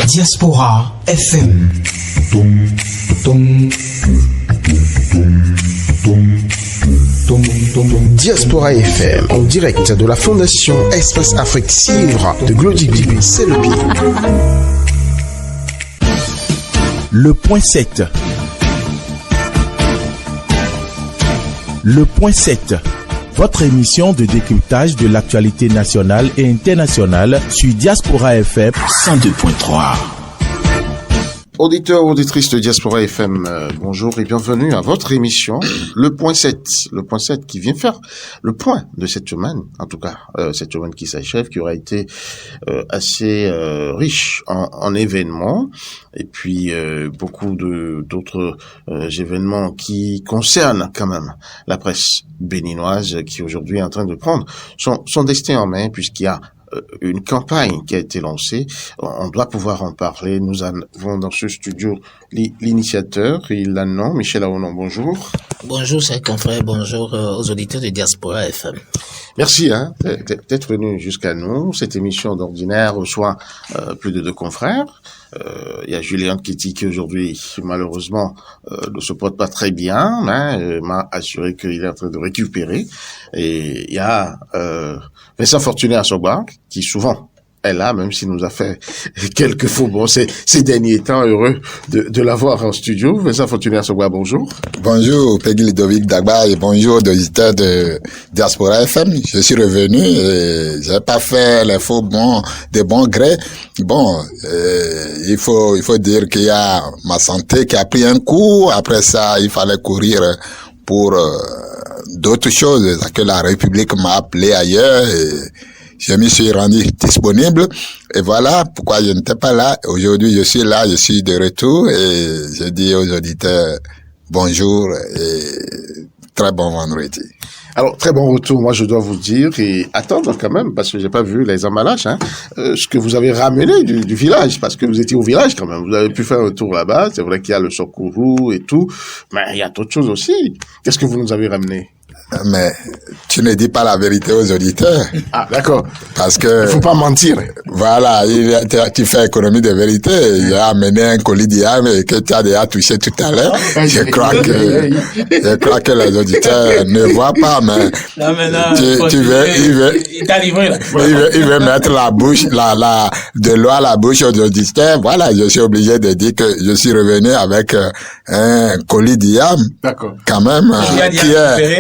Diaspora FM. Diaspora FM, en direct de la Fondation Espace Afrique Civre de Glody c'est le pied. Le point 7. Le point 7. Votre émission de décryptage de l'actualité nationale et internationale sur Diaspora FM 102.3. Auditeurs, auditrices de Diaspora FM, bonjour et bienvenue à votre émission, le point 7. Le point 7 qui vient faire le point de cette semaine, en tout cas, cette semaine qui s'achève, qui aura été assez riche en événements, et puis beaucoup d'autres événements qui concernent quand même la presse béninoise, qui aujourd'hui est en train de prendre son destin en main, puisqu'il y a une campagne qui a été lancée. On doit pouvoir en parler. Nous avons dans ce studio l'initiateur, il a nom, Michel Aonon, bonjour. Bonjour, chers confrères, bonjour aux auditeurs de Diaspora FM. Merci d'être venu jusqu'à nous. Cette émission d'ordinaire reçoit plus de 2 confrères. Il y a Julien Kitty qui aujourd'hui, malheureusement, ne se porte pas très bien, mais m'a assuré qu'il est en train de récupérer. Et il y a Vincent Fortuné à Sogba, qui souvent est là, même s'il nous a fait quelques faux bons ces derniers temps. Heureux de l'avoir en studio. Vincent Fortuné à Sogba, bonjour. Bonjour, Peggy Ludovic Dagba, et bonjour aux auditeurs de Diaspora FM. Je suis revenu et j'ai pas fait les faux bons, de bon gré. Bon, il faut dire qu'il y a ma santé qui a pris un coup. Après ça, il fallait courir pour d'autres choses, que la République m'a appelé ailleurs et je me suis rendu disponible et voilà pourquoi je n'étais pas là. Aujourd'hui, je suis là, je suis de retour et je dis aux auditeurs bonjour et très bon vendredi. Alors, très bon retour, moi je dois vous dire, et attendre quand même, parce que j'ai pas vu les emballages, ce que vous avez ramené du village, parce que vous étiez au village quand même, vous avez pu faire un tour là-bas, c'est vrai qu'il y a le Sokourou et tout, mais il y a d'autres choses aussi. Qu'est-ce que vous nous avez ramené? Mais tu ne dis pas la vérité aux auditeurs. Ah, d'accord. Parce que... Il faut pas mentir. Voilà, tu fais économie de vérité. J'ai amené un colis d'yam que tu as déjà touché tout à l'heure. Je crois que les auditeurs ne voient pas, mais... Non, mais non, il veut mettre la bouche, de l'eau à la bouche aux auditeurs. Voilà, je suis obligé de dire que je suis revenu avec un colis d'yam. D'accord. Quand même,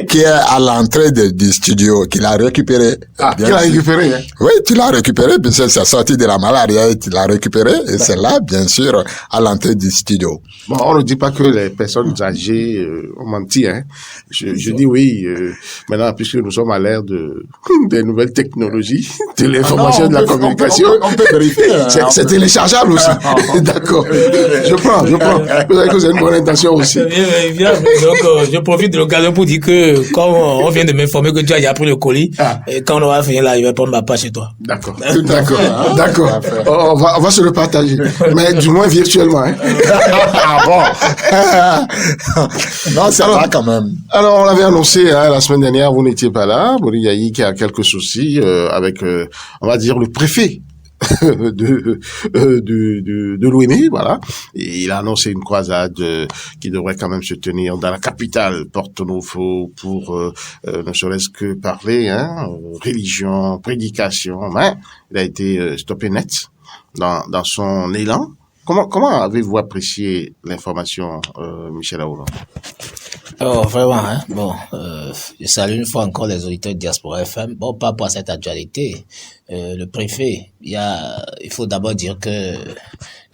qui est à l'entrée du studio, qu'il a récupéré. Ah, qu'il a récupéré, hein? Oui, tu l'as récupéré, puisque c'est sorti de la malaria et tu l'as récupéré, et c'est là, bien sûr, à l'entrée du studio. Bon, on ne dit pas que les personnes âgées ont menti, hein. Je dis oui, maintenant, puisque nous sommes à l'ère des nouvelles technologies, de l'information, de la communication. On peut vérifier. C'est téléchargeable aussi. D'accord. Je prends. Vous savez que c'est une bonne intention aussi. Bien. Donc, je profite de l'occasion pour dire que, comme on vient de m'informer que tu as déjà pris le colis, et quand on aura fini là, je vais prendre ma part chez toi. D'accord. On va se le partager. Mais du moins virtuellement, hein. Ah bon? Non, c'est pas quand même. Alors, on l'avait annoncé, la semaine dernière, vous n'étiez pas là. Bori Yahi qui a quelques soucis, avec, on va dire, le préfet de l'ONU, voilà. Et il a annoncé une croisade qui devrait quand même se tenir dans la capitale, Porto-Novo, pour ne serait-ce que parler, religion, prédication, mais il a été stoppé net dans son élan. Comment avez-vous apprécié l'information, Michel Aoulon? Oh, vraiment, je salue une fois encore les auditeurs de Diaspora FM. Bon, par rapport à cette actualité, le préfet, il faut d'abord dire que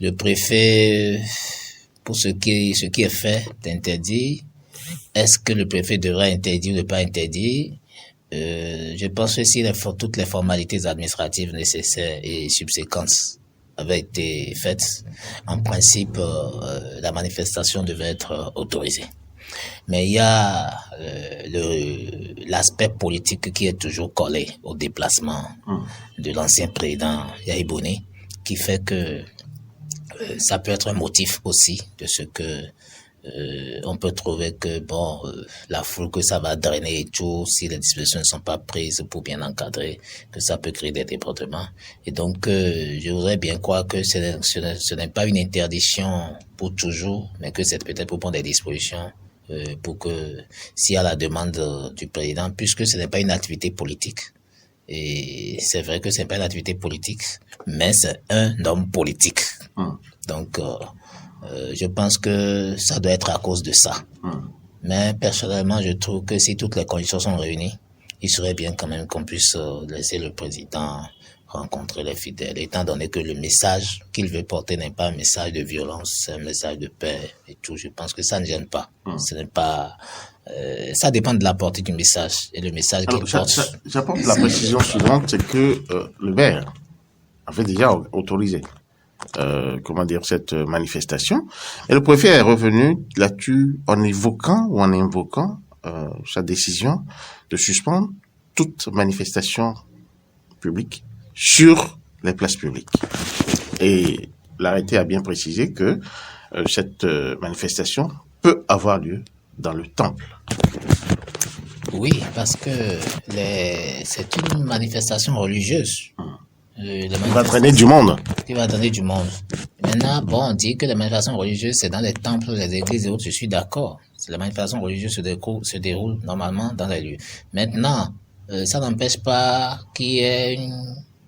le préfet, pour ce qui est fait d'interdit, est-ce que le préfet devrait interdire ou ne pas interdire? Je pense que si toutes les formalités administratives nécessaires et subséquentes avaient été faites, en principe, la manifestation devait être autorisée. Mais il y a l'aspect politique qui est toujours collé au déplacement de l'ancien président Yahi Boni, qui fait que ça peut être un motif aussi de ce que On peut trouver que la foule que ça va drainer et tout, si les dispositions ne sont pas prises pour bien encadrer, que ça peut créer des débordements. Et donc, je voudrais bien croire que ce n'est pas une interdiction pour toujours, mais que c'est peut-être pour prendre des dispositions pour que, s'il y a la demande du président, puisque ce n'est pas une activité politique. Et c'est vrai que c'est pas une activité politique, mais c'est un homme politique. Donc, je pense que ça doit être à cause de ça. Mais personnellement, je trouve que si toutes les conditions sont réunies, il serait bien quand même qu'on puisse laisser le président rencontrer les fidèles, étant donné que le message qu'il veut porter n'est pas un message de violence, c'est un message de paix et tout. Je pense que ça ne gêne pas. Ce n'est pas... ça dépend de la portée du message et le message qu'il porte. J'apporte la précision suivante, c'est que le maire avait déjà autorisé cette manifestation. Et le préfet est revenu là-dessus en invoquant sa décision de suspendre toute manifestation publique sur les places publiques. Et l'arrêté a bien précisé que cette manifestation peut avoir lieu dans le temple. Oui, parce que c'est une manifestation religieuse. Qui va drainer du monde. Maintenant, on dit que les manifestations religieuses, c'est dans les temples, les églises et autres, je suis d'accord. Les manifestations religieuses se déroulent normalement dans les lieux. Maintenant, ça n'empêche pas qu'il y ait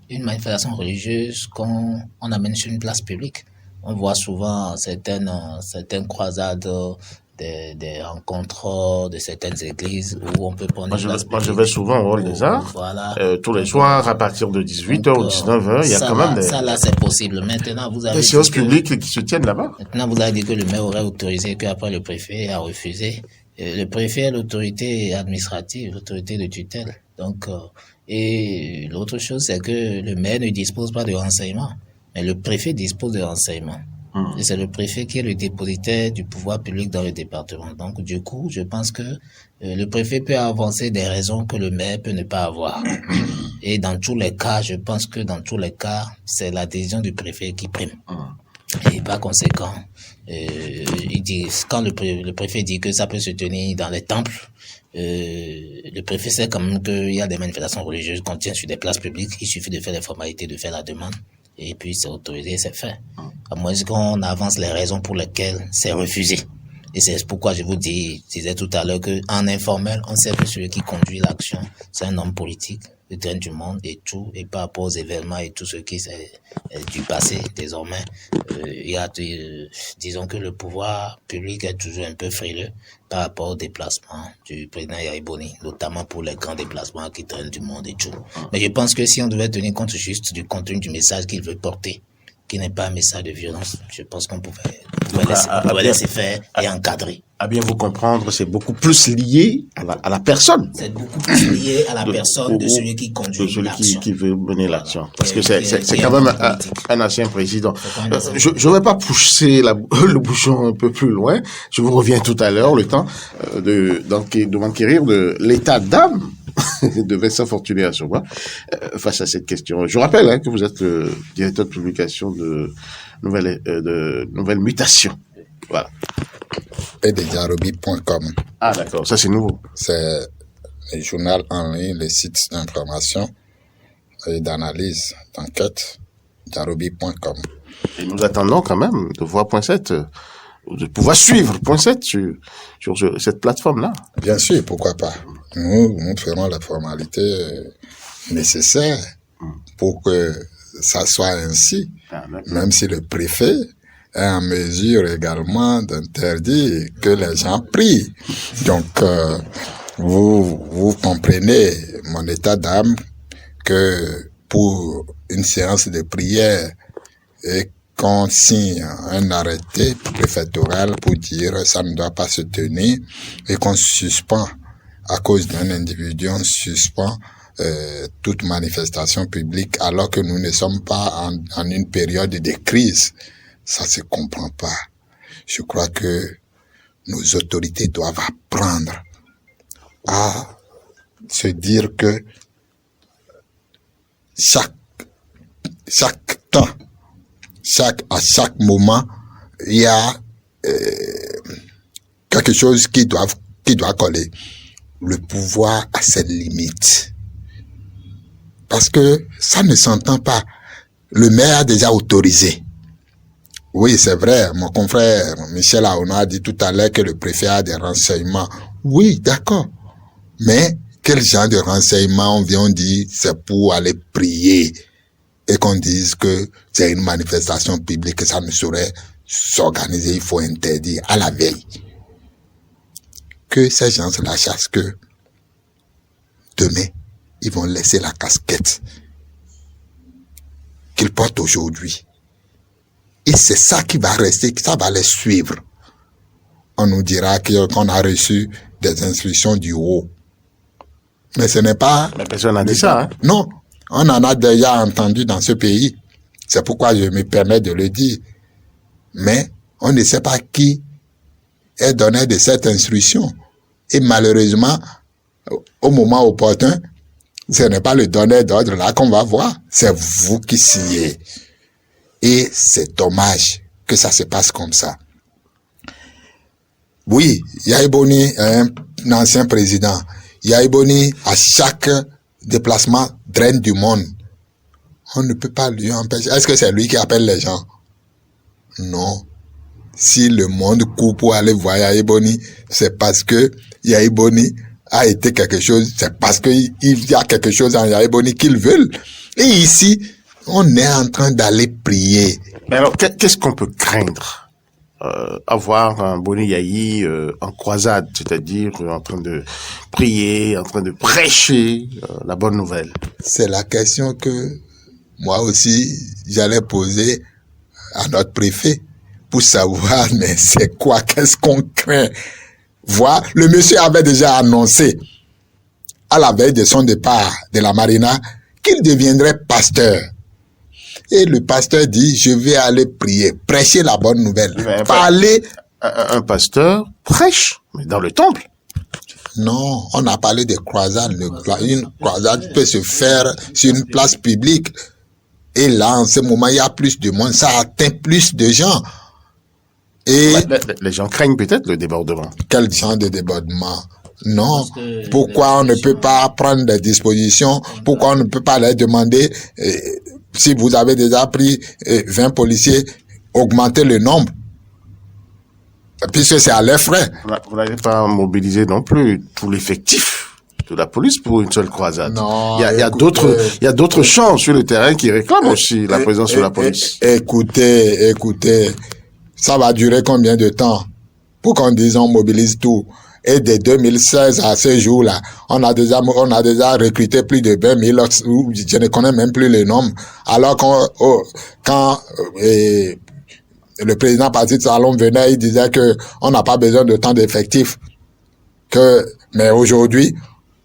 une manifestation religieuse qu'on amène sur une place publique. On voit souvent certaines croisades, des rencontres de certaines églises où on peut prendre Moi, je vais souvent au Hall des Arts. Voilà. Tous les soirs, à partir de 18h ou 19h, il y a quand même Ça, là, c'est possible. Maintenant, vous avez des séances publiques qui se tiennent là-bas. Maintenant, vous avez dit que le maire aurait autorisé, qu'après le préfet a refusé. Le préfet est l'autorité administrative, l'autorité de tutelle. Donc, et l'autre chose, c'est que le maire ne dispose pas de renseignements, mais le préfet dispose de renseignements. Et c'est le préfet qui est le dépositaire du pouvoir public dans le département. Donc, du coup, je pense que le préfet peut avancer des raisons que le maire peut ne pas avoir. Et dans tous les cas, je pense que dans tous les cas, c'est la décision du préfet qui prime. Et par conséquent, quand le préfet dit que ça peut se tenir dans les temples, le préfet sait quand même qu'il y a des manifestations religieuses qu'on tient sur des places publiques. Il suffit de faire les formalités, de faire la demande. Et puis c'est autorisé, c'est fait. À moins qu'on avance les raisons pour lesquelles c'est refusé. Et c'est pourquoi je vous disais tout à l'heure qu'en informel, on sait que celui qui conduit l'action, c'est un homme politique, le train du monde et tout, et par rapport aux événements et tout ce qui est du passé, désormais, disons que le pouvoir public est toujours un peu frileux par rapport au déplacement du président Yahya Boni, notamment pour les grands déplacements qui traînent du monde et tout. Mais je pense que si on devait tenir compte juste du contenu du message qu'il veut porter, qui n'est pas un message de violence, je pense qu'on pouvait laisser faire et encadrer. À bien vous comprendre, c'est beaucoup plus lié à la personne. C'est beaucoup plus lié à la personne de celui qui conduit l'action. Qui veut mener l'action. Parce que c'est quand même un ancien président. Je ne vais pas pousser le bouchon un peu plus loin. Je vous reviens tout à l'heure, le temps de m'enquérir de l'état d'âme de Vincent Fortuné Assoba face à cette question. Je rappelle que vous êtes le directeur de publication de Nouvelles Mutations. Voilà. Et de Diarobi.com. Ah d'accord, ça c'est nouveau. C'est le journal en ligne, les sites d'information et d'analyse, d'enquête, Diarobi.com. Et nous attendons quand même de voir .7, de pouvoir suivre .7 sur cette plateforme-là. Bien sûr, pourquoi pas. Nous ferons la formalité nécessaire pour que ça soit ainsi. Même si le préfet est en mesure également d'interdire que les gens prient. Donc, vous comprenez mon état d'âme que pour une séance de prière et qu'on signe un arrêté préfectoral pour dire ça ne doit pas se tenir et qu'on suspend à cause d'un individu, on suspend toute manifestation publique alors que nous ne sommes pas en une période de crise. Ça se comprend pas. Je crois que nos autorités doivent apprendre à se dire que chaque temps, à chaque moment, il y a quelque chose qui doit coller. Le pouvoir a ses limites. Parce que ça ne s'entend pas. Le maire a déjà autorisé. Oui, c'est vrai, mon confrère Michel Aouna a dit tout à l'heure que le préfet a des renseignements. Oui, d'accord. Mais quel genre de renseignements on vient dire c'est pour aller prier et qu'on dise que c'est une manifestation publique, que ça ne saurait s'organiser, il faut interdire à la veille. Que ces gens se la chassent, que demain, ils vont laisser la casquette qu'ils portent aujourd'hui. Et c'est ça qui va rester, ça va les suivre. On nous dira qu'on a reçu des instructions du haut. Mais ce n'est pas... Mais personne n'a dit ça, hein? Non, on en a déjà entendu dans ce pays. C'est pourquoi je me permets de le dire. Mais on ne sait pas qui est donné de cette instruction. Et malheureusement, au moment opportun, ce n'est pas le donneur d'ordre là qu'on va voir. C'est vous qui signez. Et c'est dommage que ça se passe comme ça. Oui, Yahi Boni est un ancien président. Yahi Boni, à chaque déplacement, draine du monde. On ne peut pas lui empêcher. Est-ce que c'est lui qui appelle les gens? Non. Si le monde court pour aller voir Yahi Boni, c'est parce que Yahi Boni a été quelque chose, c'est parce qu'il y a quelque chose en Yahi Boni qu'ils veulent. Et ici, on est en train d'aller prier. Mais alors, qu'est-ce qu'on peut craindre? Avoir un Boni Yahi en croisade, c'est-à-dire en train de prier, en train de prêcher la bonne nouvelle. C'est la question que moi aussi j'allais poser à notre préfet pour savoir mais c'est quoi, qu'est-ce qu'on craint. Voir, le monsieur avait déjà annoncé à la veille de son départ de la Marina qu'il deviendrait pasteur. Et le pasteur dit, je vais aller prier, prêcher la bonne nouvelle. Parler. Un pasteur prêche, mais dans le temple. Non, on a parlé de croisade. Une croisade peut se faire sur une place publique. Et là, en ce moment, il y a plus de monde. Ça atteint plus de gens. Et les gens craignent peut-être le débordement. Quel genre de débordement? Non. Pourquoi on ne peut pas prendre des dispositions? Pourquoi on ne peut pas leur demander... si vous avez déjà pris 20 policiers, augmentez le nombre. Puisque c'est à leurs frais. Vous n'avez pas mobilisé non plus tout l'effectif de la police pour une seule croisade. Non. Il y a d'autres champs sur le terrain qui réclament aussi la présence de la police. Écoutez. Ça va durer combien de temps? Pour qu'on dise on mobilise tout. Et de 2016 à ce jour-là, on a déjà recruté plus de 20 000, je ne connais même plus le nombre. Alors quand le président Patrice Talon venait, il disait que on n'a pas besoin de tant d'effectifs. Mais aujourd'hui,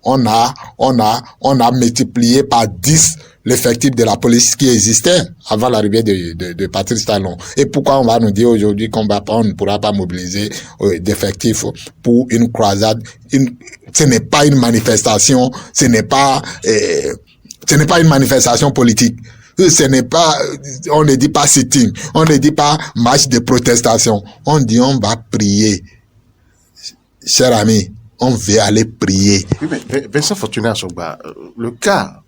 on a multiplié par 10 l'effectif de la police qui existait avant l'arrivée de Patrice Talon. Et pourquoi on va nous dire aujourd'hui qu'on ne pourra pas mobiliser d'effectifs pour une croisade? Ce n'est pas une manifestation, ce n'est pas une manifestation politique. Ce n'est pas, on ne dit pas sitting, on ne dit pas marche de protestation. On dit on va prier. Cher ami, on veut aller prier. Oui, mais Vincent Fortuné Assogba, le cas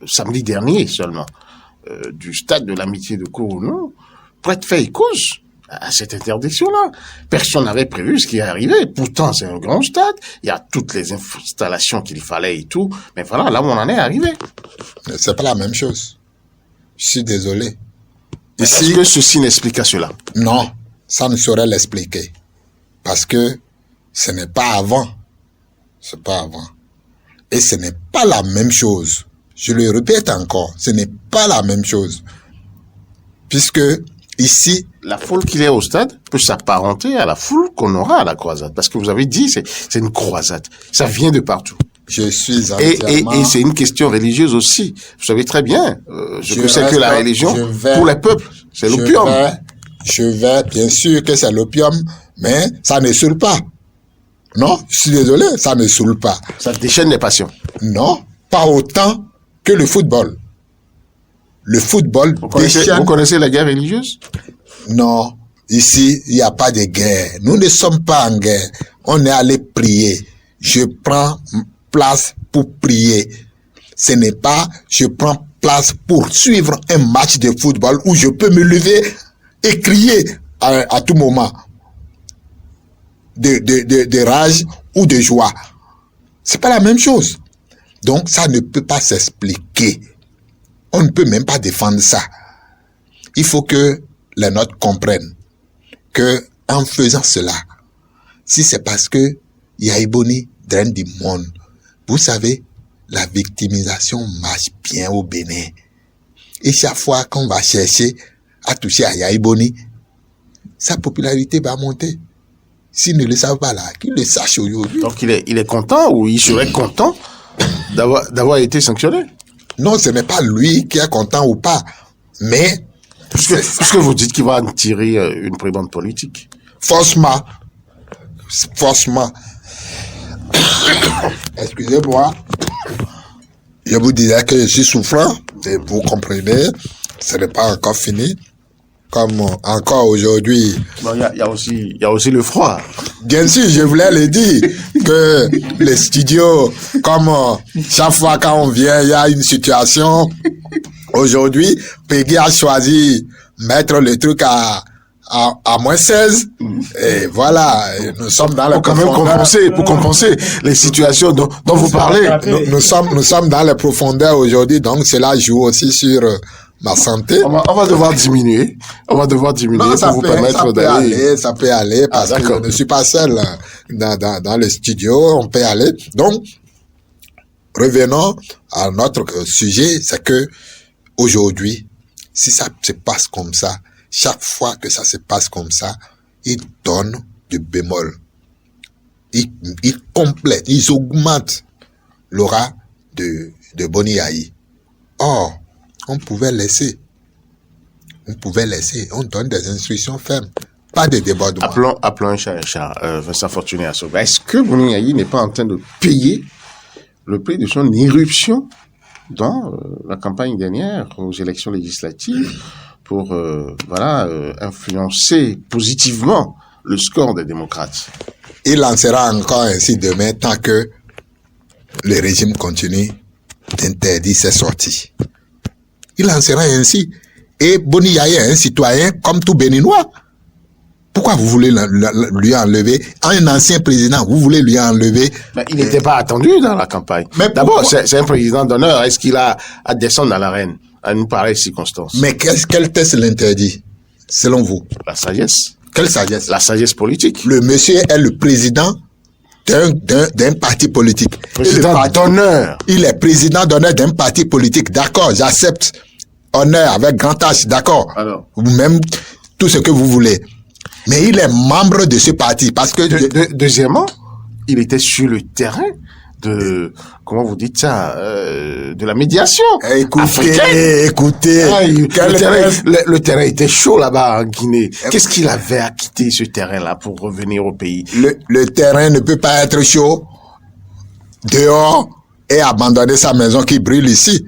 samedi dernier seulement du stade de l'amitié de Cournot prête fait et cause à cette interdiction-là. Personne n'avait prévu ce qui est arrivé. Pourtant, c'est un grand stade. Il y a toutes les installations qu'il fallait et tout. Mais voilà, là où on en est arrivé. C'est pas la même chose. Je suis désolé. Est-ce que ceci n'explique pas cela? Non, ça ne saurait l'expliquer. Parce que ce n'est pas avant. C'est pas avant. Et ce n'est pas la même chose. Je le répète encore, ce n'est pas la même chose. Puisque ici... La foule qu'il y a au stade peut s'apparenter à la foule qu'on aura à la croisade. Parce que vous avez dit, c'est une croisade. Ça vient de partout. Je suis entièrement... Et c'est une question religieuse aussi. Vous savez très bien, je sais que la religion, pour les peuples, c'est l'opium. Je vais, bien sûr que c'est l'opium, mais ça ne saoule pas. Non, je suis désolé, ça ne saoule pas. Ça déchaîne les passions. Non, pas autant que le football. Le football déchaîne... Vous connaissez la guerre religieuse? Non. Ici, il n'y a pas de guerre. Nous ne sommes pas en guerre. On est allé prier. Je prends place pour prier. Ce n'est pas je prends place pour suivre un match de football où je peux me lever et crier à tout moment de rage ou de joie. C'est pas la même chose. Donc, ça ne peut pas s'expliquer. On ne peut même pas défendre ça. Il faut que les nôtres comprennent que en faisant cela, si c'est parce que Yaïboni draine du monde, vous savez, la victimisation marche bien au Bénin. Et chaque fois qu'on va chercher à toucher à Yaïboni, sa popularité va monter. S'ils ne le savent pas là, qu'ils le sachent aujourd'hui. Donc il est content ou il serait content d'avoir été sanctionné? Non, ce n'est pas lui qui est content ou pas, mais puisque vous dites qu'il va en tirer une prébande politique. Forcément. Excusez-moi. Je vous disais que je suis souffrant, et vous comprenez, ce n'est pas encore fini. Comme encore aujourd'hui. Bon, il y a aussi le froid. Bien sûr, je voulais le dire que les studios, comme chaque fois quand on vient, il y a une situation. Aujourd'hui, Peggy a choisi mettre le truc à moins 16. Et voilà, nous sommes dans les profondeurs. Pour compenser les situations dont vous parlez. Nous sommes dans les profondeurs aujourd'hui, donc cela joue aussi sur ma santé. On va devoir diminuer. Non, pour vous permettre d'aller. Ça peut aller parce que je ne suis pas seul dans le studio. On peut aller. Donc, revenons à notre sujet, c'est que aujourd'hui, si ça se passe comme ça, chaque fois que ça se passe comme ça, ils donnent du bémol. Ils complètent, ils augmentent l'aura de Boni Yayi. Or, on pouvait laisser. On donne des instructions fermes. Pas de débordement. Appelons un chat. Vincent Fortuné Assoba. Est-ce que Boni Yayi n'est pas en train de payer le prix de son irruption dans la campagne dernière aux élections législatives pour influencer positivement le score des démocrates? Il en sera encore ainsi demain tant que le régime continue d'interdire ses sorties. Il en sera ainsi. Et Boni Yayi est un citoyen comme tout Béninois. Pourquoi vous voulez lui enlever un ancien président? Vous voulez lui enlever? Mais il n'était pas attendu dans la campagne. Mais d'abord, c'est un président d'honneur. Est-ce qu'il a à descendre dans l'arène à une pareille circonstance? Mais quel test l'interdit, selon vous? La sagesse. Quelle sagesse? La sagesse politique. Le monsieur est le président d'un parti politique. Président d'honneur. Il est président d'honneur d'un parti politique. D'accord, j'accepte. Honneur avec grand H, d'accord. Ou même tout ce que vous voulez. Mais il est membre de ce parti parce que... Deuxièmement, il était sur le terrain de... Comment vous dites ça? De la médiation africaine. Écoutez. Le terrain était chaud là-bas en Guinée. Qu'est-ce qu'il avait à quitter ce terrain-là pour revenir au pays? Le terrain ne peut pas être chaud dehors et abandonner sa maison qui brûle ici.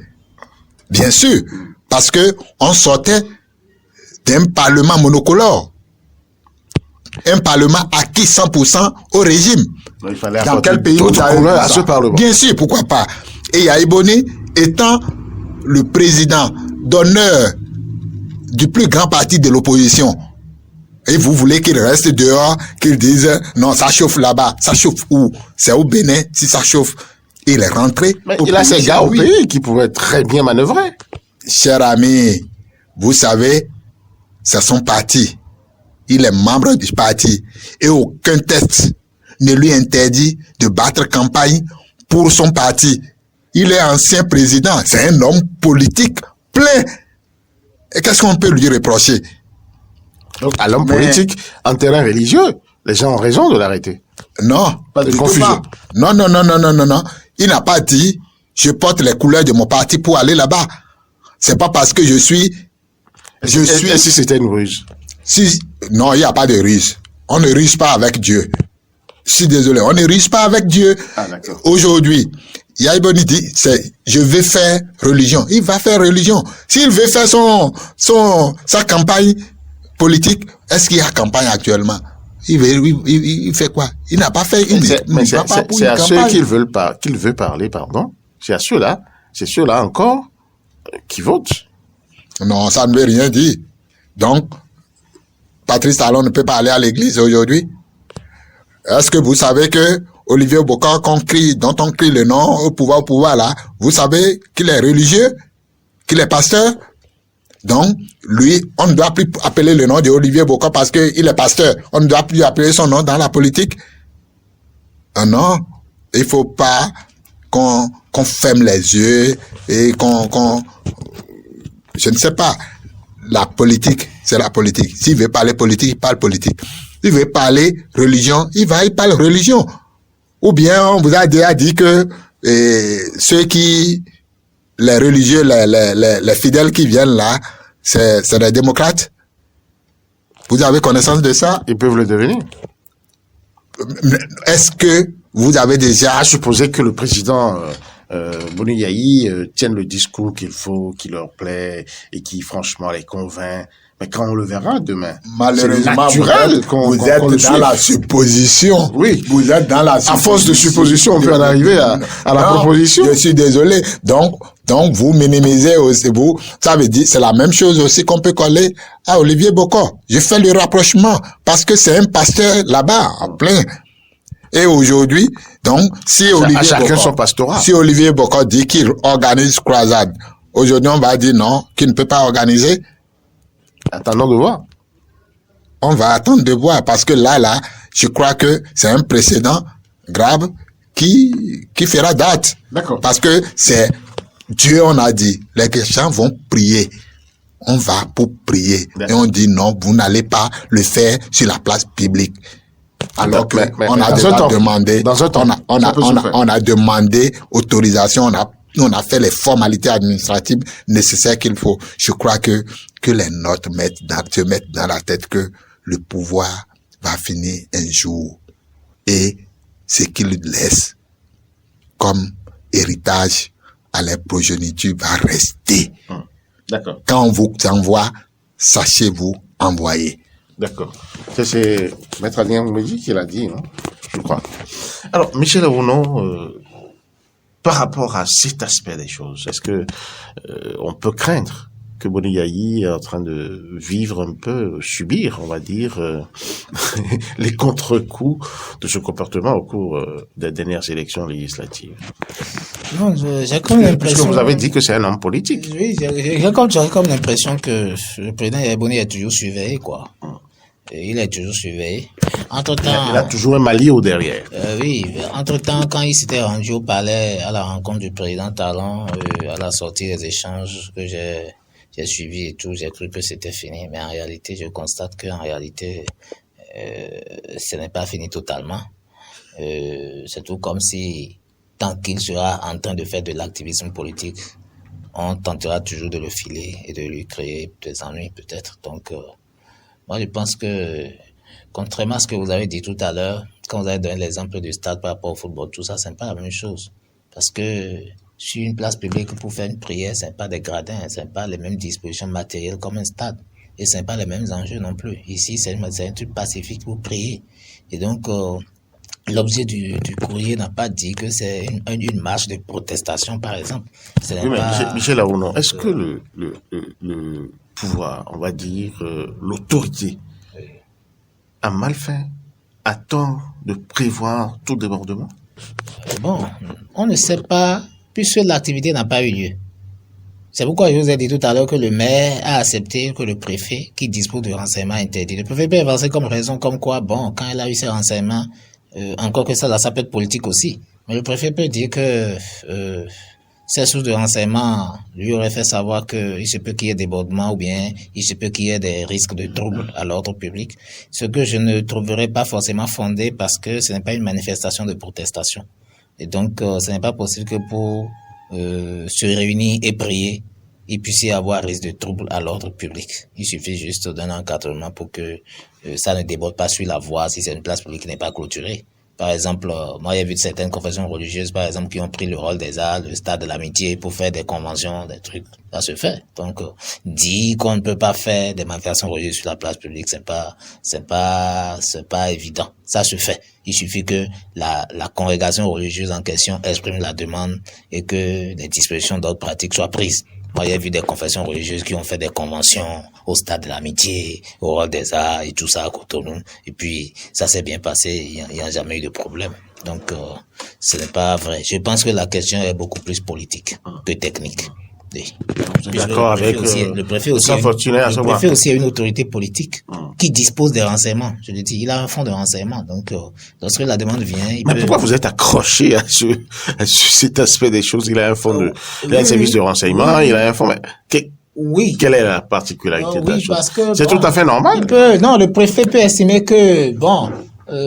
Bien sûr. Parce que on sortait d'un parlement monocolore. Un parlement acquis 100% au régime. Il fallait dans quel pays vous avez à ce parlement? Bien sûr, pourquoi pas. Et Yaïboni étant le président d'honneur du plus grand parti de l'opposition. Et vous voulez qu'il reste dehors, qu'il dise non, ça chauffe là-bas. Ça chauffe où? C'est au Bénin, si ça chauffe. Il est rentré. Mais il a ses gars au pays qui pouvaient très bien manœuvrer. Cher ami, vous savez, c'est son parti. Il est membre du parti. Et aucun test ne lui interdit de battre campagne pour son parti. Il est ancien président. C'est un homme politique plein. Et qu'est-ce qu'on peut lui reprocher? Donc, à l'homme politique, en terrain religieux, les gens ont raison de l'arrêter. Non. Pas de confusion. Non. Il n'a pas dit, je porte les couleurs de mon parti pour aller là-bas. C'est pas parce que je suis... Et si c'était une ruse? Non, il n'y a pas de ruse. On ne ruse pas avec Dieu. Je suis désolé, on ne ruse pas avec Dieu. Ah, d'accord. Aujourd'hui, Yaïboni dit, je vais faire religion. Il va faire religion. S'il veut faire sa campagne politique, est-ce qu'il y a campagne actuellement? Il fait quoi? Il n'a pas fait une campagne. C'est à ceux qu'il veut parler, pardon. C'est à ceux-là encore qui votent. Non, ça ne veut rien dire. Donc, Patrice Talon ne peut pas aller à l'église aujourd'hui. Est-ce que vous savez que Olivier Bokar, dont on crie le nom au pouvoir là, vous savez qu'il est religieux, qu'il est pasteur? Donc, lui, on ne doit plus appeler le nom de Olivier Bokar parce qu'il est pasteur. On ne doit plus appeler son nom dans la politique. Non, il faut pas qu'on ferme les yeux et je ne sais pas. La politique, c'est la politique. S'il veut parler politique, il parle politique. S'il veut parler religion, il parle religion. Ou bien, on vous a déjà dit que les religieux, les fidèles qui viennent là, c'est des démocrates. Vous avez connaissance de ça? Ils peuvent le devenir. Est-ce que vous avez déjà... À supposer que le président Boni Yayi tienne le discours qui leur plaît et qui franchement les convainc. Mais quand on le verra demain, malheureusement, vous êtes dans la supposition. Oui. Vous êtes dans la supposition. À force de supposition, on peut en arriver à la proposition. Je suis désolé. Donc, vous minimisez aussi, ça veut dire, c'est la même chose aussi qu'on peut coller à Olivier Bokar. Je fais le rapprochement parce que c'est un pasteur là-bas, en plein. Et aujourd'hui, donc, si Olivier Bokar dit qu'il organise croisade, aujourd'hui, on va dire non, qu'il ne peut pas organiser. Attendons de voir. On va attendre de voir parce que là, je crois que c'est un précédent grave qui fera date. D'accord. Parce que c'est Dieu, on a dit, les chrétiens vont prier. On va pour prier. Et on dit non, vous n'allez pas le faire sur la place publique. Alors que on a déjà demandé, on a demandé autorisation, on a fait les formalités administratives nécessaires qu'il faut. Je crois que les notes se mettent dans la tête que le pouvoir va finir un jour. Et ce qu'il laisse comme héritage à la progéniture va rester. D'accord. Quand on vous envoie, sachez-vous envoyer. D'accord. C'est Maître Adrien Moumedi qui l'a dit, non? Je crois. Alors, Michel Aounot, par rapport à cet aspect des choses, est-ce que on peut craindre que Boni Yayi est en train de vivre un peu, subir, on va dire, les contre-coups de ce comportement au cours des dernières élections législatives? Non, j'ai comme l'impression... Parce que vous avez dit que c'est un homme politique. Oui, j'ai comme l'impression que le président Boni est toujours surveillé, quoi. Il est toujours surveillé. Entre-temps, il a toujours un Mali au derrière. Oui, entre-temps, quand il s'était rendu au palais à la rencontre du président Talon, à la sortie des échanges que j'ai suivis et tout, j'ai cru que c'était fini. Mais en réalité, je constate qu'en réalité, ce n'est pas fini totalement. C'est tout comme si, tant qu'il sera en train de faire de l'activisme politique, on tentera toujours de le filer et de lui créer des ennuis peut-être. Donc, moi, je pense que, contrairement à ce que vous avez dit tout à l'heure, quand vous avez donné l'exemple du stade par rapport au football, tout ça, c'est pas la même chose. Parce que sur une place publique, pour faire une prière, c'est pas des gradins, c'est pas les mêmes dispositions matérielles comme un stade. Et c'est pas les mêmes enjeux non plus. Ici, c'est un truc pacifique pour prier. Et donc, l'objet du courrier n'a pas dit que c'est une marche de protestation, par exemple. Oui, mais Michel Aounot, est-ce que le pouvoir, on va dire, l'autorité, a mal fait, a tort de prévoir tout débordement? Bon, on ne sait pas, puisque l'activité n'a pas eu lieu. C'est pourquoi je vous ai dit tout à l'heure que le maire a accepté que le préfet, qui dispose de renseignements interdits, le préfet peut avancer comme raison, comme quoi, bon, quand il a eu ces renseignements, encore que ça peut être politique aussi, mais le préfet peut dire que ces sources de renseignements lui auraient fait savoir qu'il se peut qu'il y ait débordement ou bien il se peut qu'il y ait des risques de troubles à l'ordre public, ce que je ne trouverais pas forcément fondé parce que ce n'est pas une manifestation de protestation. Et donc, ce n'est pas possible que pour se réunir et prier, il puisse y avoir risque de troubles à l'ordre public. Il suffit juste d'un encadrement pour que ça ne déborde pas sur la voie si c'est une place publique qui n'est pas clôturée. Par exemple, moi, j'ai vu certaines confessions religieuses, par exemple, qui ont pris le rôle des arts, le stade de l'amitié pour faire des conventions, des trucs. Ça se fait. Donc, dire qu'on ne peut pas faire des manifestations religieuses sur la place publique, c'est pas évident. Ça se fait. Il suffit que la congrégation religieuse en question exprime la demande et que des dispositions d'autres pratiques soient prises. Moi, j'ai vu des confessions religieuses qui ont fait des conventions au stade de l'amitié, au rôle des arts et tout ça à Cotonou. Et puis, ça s'est bien passé. Il n'y a jamais eu de problème. Donc, ce n'est pas vrai. Je pense que la question est beaucoup plus politique que technique. Oui. D'accord avec le préfet aussi a une autorité politique qui dispose des renseignements. Je le dis, il a un fonds de renseignement. Donc, lorsque la demande vient, mais pourquoi vous êtes accroché à cet aspect des choses? Il a un fonds il a un service de renseignement, il a un fonds. Oui. Quelle est la particularité de la chose? Parce que, c'est tout à fait normal. Le préfet peut estimer que,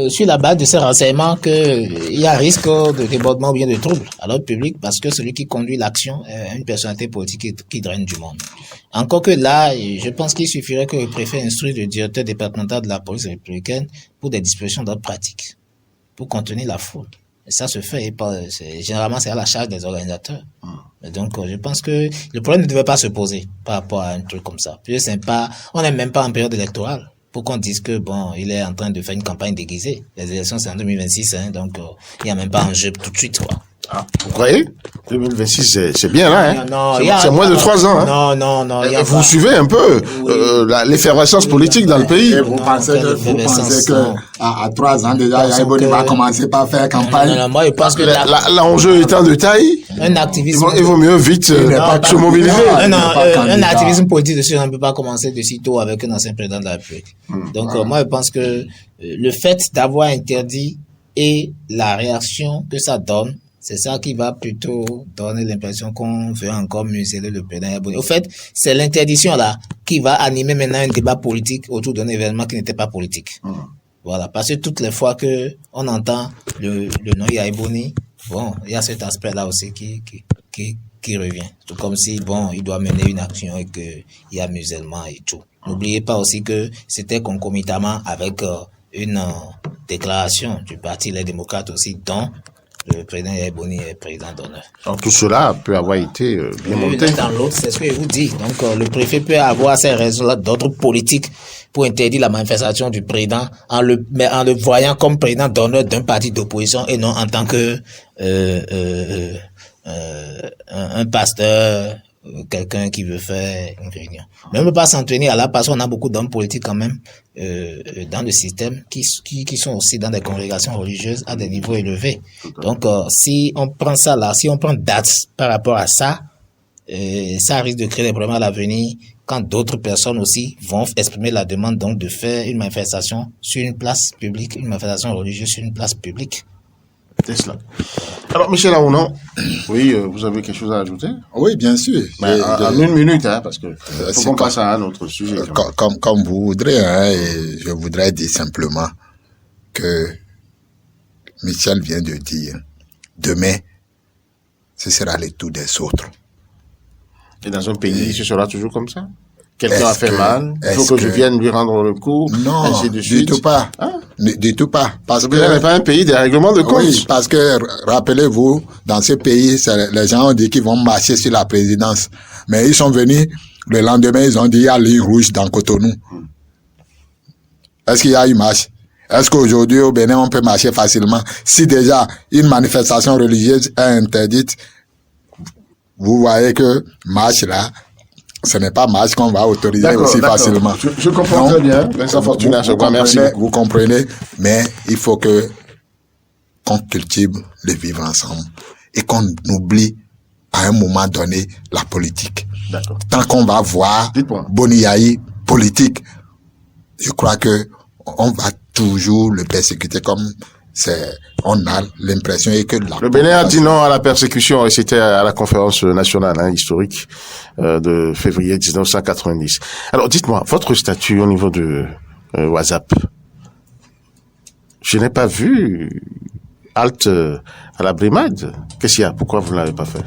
sur la base de ces renseignements, il y a risque de débordement ou bien de trouble à l'ordre public parce que celui qui conduit l'action est une personnalité politique qui draine du monde. Encore que là, je pense qu'il suffirait que le préfet instruise le directeur départemental de la police républicaine pour des dispositions d'autres pratiques, pour contenir la foule. Et ça se fait, généralement c'est à la charge des organisateurs. Et donc, je pense que le problème ne devait pas se poser par rapport à un truc comme ça. Puis on n'est même pas en période électorale. Pour qu'on dise que, il est en train de faire une campagne déguisée. Les élections, c'est en 2026, donc, il n'y a même pas un jeu tout de suite, quoi. Ah, vous croyez? 2026, c'est bien là, hein? Non, c'est moins de 3 ans, hein? Non. Vous suivez un peu, l'effervescence politique dans le pays. Et vous pensez que, à 3 ans déjà, Yaïboni va commencer par faire campagne? Non, moi, je pense que l'enjeu étant de taille, un activisme. Il vaut mieux vite se mobiliser. Un activisme politique de ce genre ne peut pas commencer de sitôt avec un ancien président de la République. Donc, moi, je pense que le fait d'avoir interdit et la réaction que ça donne, c'est ça qui va plutôt donner l'impression qu'on veut encore museler le président Yaïboni. Au fait, c'est l'interdiction là qui va animer maintenant un débat politique autour d'un événement qui n'était pas politique. Voilà, parce que toutes les fois que on entend le nom Yaïboni, il y a cet aspect là aussi qui revient. Tout comme si il doit mener une action et que il y a musellement et tout. N'oubliez pas aussi que c'était concomitamment avec une déclaration du Parti Les Démocrates aussi, dont le président Yaïboni est président d'honneur. Donc tout cela peut avoir été bien monté. Dans l'autre, c'est ce que je vous dis. Donc le préfet peut avoir ces raisons-là d'autres politiques pour interdire la manifestation du président en le voyant comme président d'honneur d'un parti d'opposition et non en tant que un pasteur, quelqu'un qui veut faire une réunion. Mais on ne peut pas s'en tenir à là parce qu'on a beaucoup d'hommes politiques quand même dans le système qui sont aussi dans des congrégations religieuses à des niveaux élevés. Donc si on prend ça là, si on prend date par rapport à ça, ça risque de créer des problèmes à l'avenir quand d'autres personnes aussi vont exprimer la demande donc de faire une manifestation sur une place publique, une manifestation religieuse sur une place publique. C'est cela. Alors, Michel Aounan, oui, vous avez quelque chose à ajouter? Oui, bien sûr. En 1 minute, parce que faut qu'on passe à un autre sujet. Comme vous voudrez, et je voudrais dire simplement que Michel vient de dire, demain, ce sera le tour des autres. Et dans un pays, ce sera toujours comme ça? Quelqu'un a fait mal, il faut que je vienne lui rendre le coup, non, ainsi de suite. Du tout pas. Du tout pas. Parce que vous n'avez pas un pays des règlements de compte. Oui, parce que, rappelez-vous, dans ce pays, les gens ont dit qu'ils vont marcher sur la présidence. Mais ils sont venus, le lendemain, ils ont dit, il y a ligne rouge dans Cotonou. Est-ce qu'il y a une marche? Est-ce qu'aujourd'hui, au Bénin, on peut marcher facilement? Si déjà, une manifestation religieuse est interdite, vous voyez que marche là, ce n'est pas marche qu'on va autoriser aussi facilement. Je comprends très bien. Vous comprenez, mais il faut que qu'on cultive le vivre ensemble et qu'on oublie à un moment donné la politique. D'accord. Tant qu'on va voir Boniaï politique, je crois que on va toujours le persécuter comme on a l'impression que le Bénin a dit non à la persécution et c'était à la conférence nationale historique de février 1990. Alors dites-moi, votre statut au niveau de WhatsApp, je n'ai pas vu halte à la brimade. Qu'est-ce qu'il y a? Pourquoi vous ne l'avez pas fait?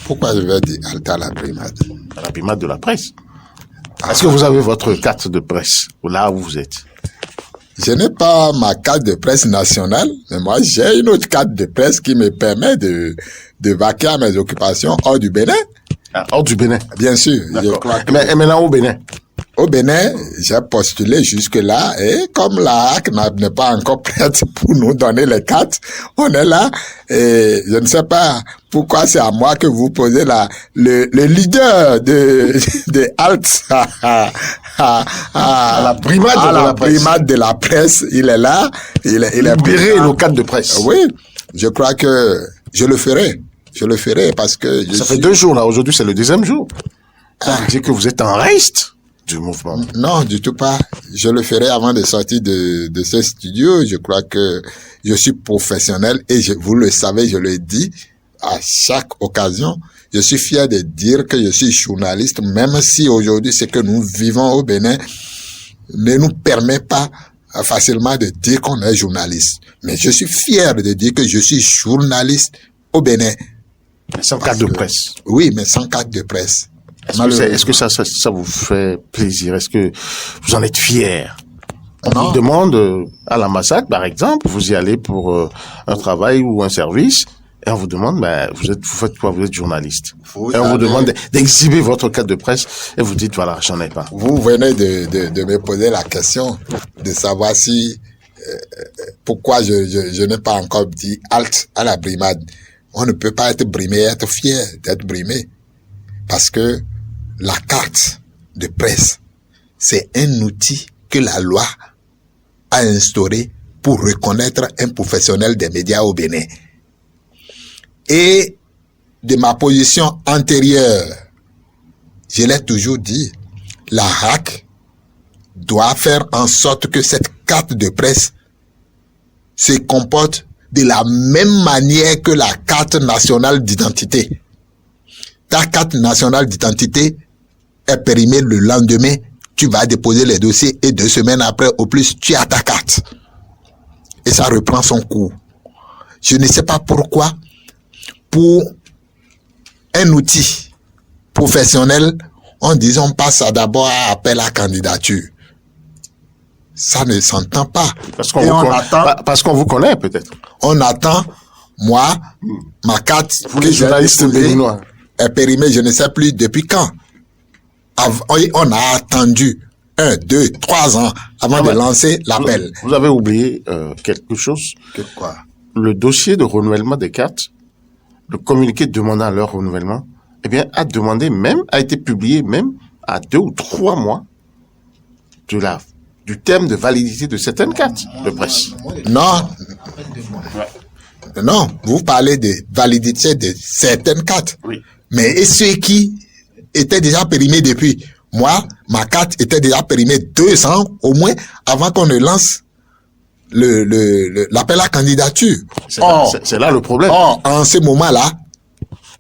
Pourquoi je vais dire halte à la brimade? À la brimade de la presse. Est-ce que vous avez votre carte de presse là où vous êtes? je n'ai pas ma carte de presse nationale, mais moi, j'ai une autre carte de presse qui me permet de vaquer à mes occupations hors du Bénin. Ah, hors du Bénin. Bien sûr. D'accord. Je crois que Mais maintenant au Bénin. au Bénin, j'ai postulé jusque-là et comme la HAC n'est pas encore prête pour nous donner les cartes, on est là et je ne sais pas pourquoi c'est à moi que vous posez le leader de Alt à la primade de la presse, il est là, il est libérer nos cartes de presse. Oui, je crois que je le ferai parce que ça fait 2 jours là, aujourd'hui c'est le 2e jour. Ça veut dire que vous êtes en reste du mouvement. Non, du tout pas. Je le ferai avant de sortir de ce studio. Je crois que je suis professionnel et vous le savez, je le dis à chaque occasion. Je suis fier de dire que je suis journaliste, même si aujourd'hui ce que nous vivons au Bénin ne nous permet pas facilement de dire qu'on est journaliste. Mais je suis fier de dire que je suis journaliste au Bénin. Sans carte de presse. Oui, mais sans carte de presse. Est-ce que ça vous fait plaisir? Est-ce que vous en êtes fier? On vous demande à l'ambassade, par exemple, vous y allez pour un travail ou un service, et on vous demande, vous faites quoi? Vous êtes journaliste. Et on vous demande d'exhiber votre carte de presse, et vous dites, voilà, j'en ai pas. Vous venez de me poser la question de savoir si pourquoi je n'ai pas encore dit halte à la brimade. On ne peut pas être brimé, être fier d'être brimé, parce que la carte de presse, c'est un outil que la loi a instauré pour reconnaître un professionnel des médias au Bénin. Et de ma position antérieure, je l'ai toujours dit, la HAC doit faire en sorte que cette carte de presse se comporte de la même manière que la carte nationale d'identité. Ta carte nationale d'identité est périmée le lendemain, tu vas déposer les dossiers et 2 semaines après, au plus, tu as ta carte. Et ça reprend son cours. Je ne sais pas pourquoi, pour un outil professionnel, on passe d'abord à appel à candidature. Ça ne s'entend pas. Parce qu'on vous connaît peut-être. On attend, moi, ma carte vous les journalistes béninois est périmée, je ne sais plus depuis quand. On a attendu 1, 2, 3 ans avant de lancer l'appel. Vous avez oublié quelque chose. Quoi? Le dossier de renouvellement des cartes, le communiqué demandant leur renouvellement, a été publié même à 2 ou 3 mois du terme de validité de certaines cartes de presse. Non, vous parlez de validité de certaines cartes. Oui. Mais et ceux qui étaient déjà périmés depuis? Moi, ma carte était déjà périmée 2 ans au moins avant qu'on ne lance l'appel à candidature. C'est là le problème. En ce moment-là,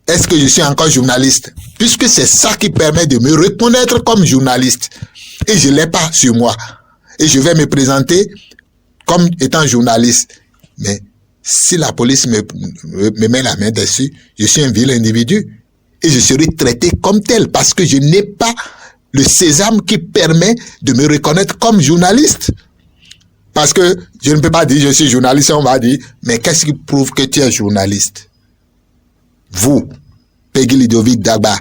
est-ce que je suis encore journaliste? Puisque c'est ça qui permet de me reconnaître comme journaliste. Et je ne l'ai pas sur moi. Et je vais me présenter comme étant journaliste. Mais si la police me met la main dessus, je suis un vil individu. Et je serai traité comme tel parce que je n'ai pas le sésame qui permet de me reconnaître comme journaliste. Parce que je ne peux pas dire je suis journaliste, on va dire, mais qu'est-ce qui prouve que tu es journaliste? Vous, Peggy Ludovic Dagba,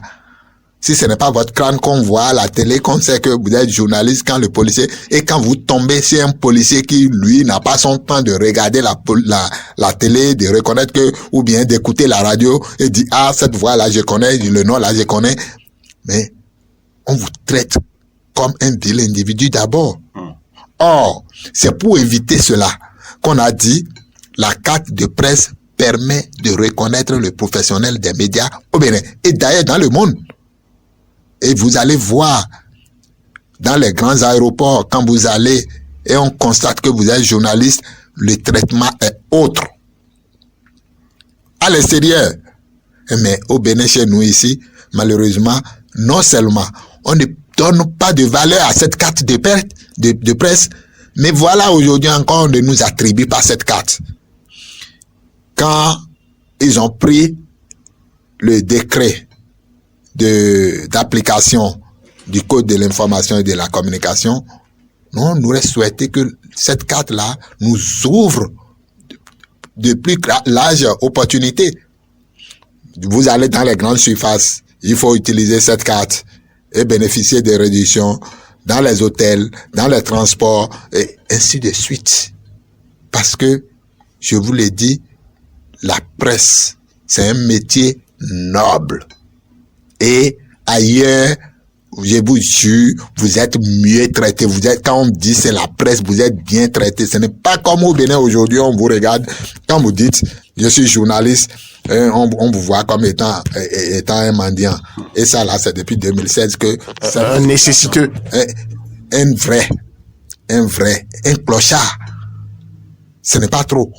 si ce n'est pas votre crâne qu'on voit à la télé, qu'on sait que vous êtes journaliste quand le policier, et quand vous tombez sur un policier qui, lui, n'a pas son temps de regarder la télé, de reconnaître que, ou bien d'écouter la radio, et dit, ah, cette voix-là, je connais, le nom-là, je connais. Mais, on vous traite comme un vil individu d'abord. Or, c'est pour éviter cela qu'on a dit, la carte de presse permet de reconnaître le professionnel des médias au Bénin. Et d'ailleurs, dans le monde. Et vous allez voir, dans les grands aéroports, quand vous allez et on constate que vous êtes journaliste, le traitement est autre. À l'extérieur. Mais au Bénin, chez nous ici, malheureusement, non seulement on ne donne pas de valeur à cette carte de presse, mais voilà, aujourd'hui encore, on ne nous attribue pas cette carte. Quand ils ont pris le décret d'application du Code de l'information et de la communication, nous, on aurait souhaité que cette carte-là nous ouvre de plus larges opportunités. Vous allez dans les grandes surfaces, il faut utiliser cette carte et bénéficier des réductions dans les hôtels, dans les transports, et ainsi de suite. Parce que, je vous l'ai dit, la presse, c'est un métier noble. Et ailleurs, je vous jure, vous êtes mieux traité. Vous êtes, quand on dit c'est la presse, vous êtes bien traité. Ce n'est pas comme au Bénin aujourd'hui, on vous regarde. Quand vous dites, je suis journaliste, on vous voit comme étant un mendiant. Et ça, là, c'est depuis 2016 que... un nécessiteux. Un clochard. Ce n'est pas trop.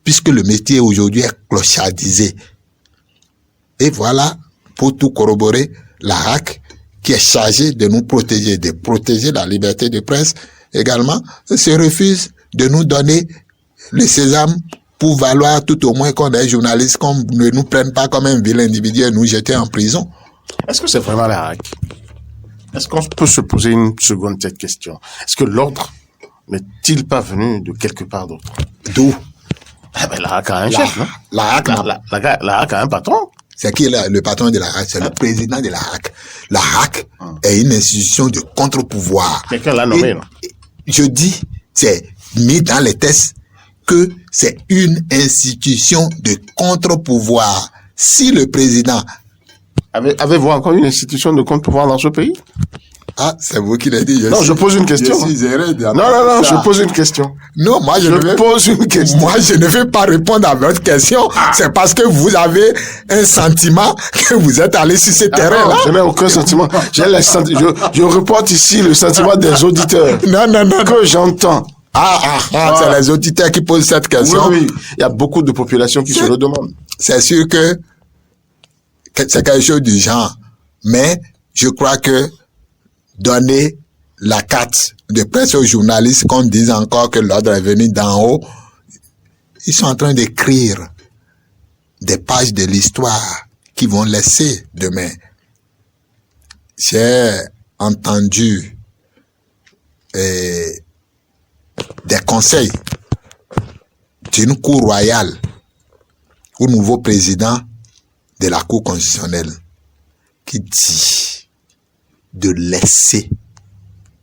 Puisque le métier aujourd'hui est clochardisé. Et voilà, pour tout corroborer, la HAC, qui est chargée de nous protéger, de protéger la liberté de presse, également, se refuse de nous donner le sésame pour valoir tout au moins qu'on est journaliste, qu'on ne nous prenne pas comme un vil individu et nous jeter en prison. Est-ce que c'est vraiment la HAC? Est-ce qu'on peut se poser une seconde cette question? Est-ce que l'ordre n'est-il pas venu de quelque part d'autre? D'où? Eh ben, la HAC a un chef, non? La HAC a un patron. C'est qui le patron de la HAC? C'est le président de la HAC. La HAC est une institution de contre-pouvoir. Quelqu'un l'a nommé, non? Je dis, c'est mis dans les tests que c'est une institution de contre-pouvoir. Si le président... Avez-vous encore une institution de contre-pouvoir dans ce pays? Ah, c'est vous qui l'avez dit. Je pose une question. Non, je pose une question. Non, moi, je ne vais pas répondre à votre question. C'est parce que vous avez un sentiment que vous êtes allé sur ce terrain-là. Je n'ai aucun sentiment. Je reporte ici le sentiment des auditeurs. Non. Que j'entends. C'est les auditeurs qui posent cette question. Oui. Il y a beaucoup de populations qui se le demandent. C'est sûr que c'est quelque chose du genre. Mais je crois que donner la carte de presse aux journalistes, qu'on dise encore que l'ordre est venu d'en haut, ils sont en train d'écrire des pages de l'histoire qui vont laisser demain. J'ai entendu des conseils d'une cour royale au nouveau président de la Cour constitutionnelle qui dit de laisser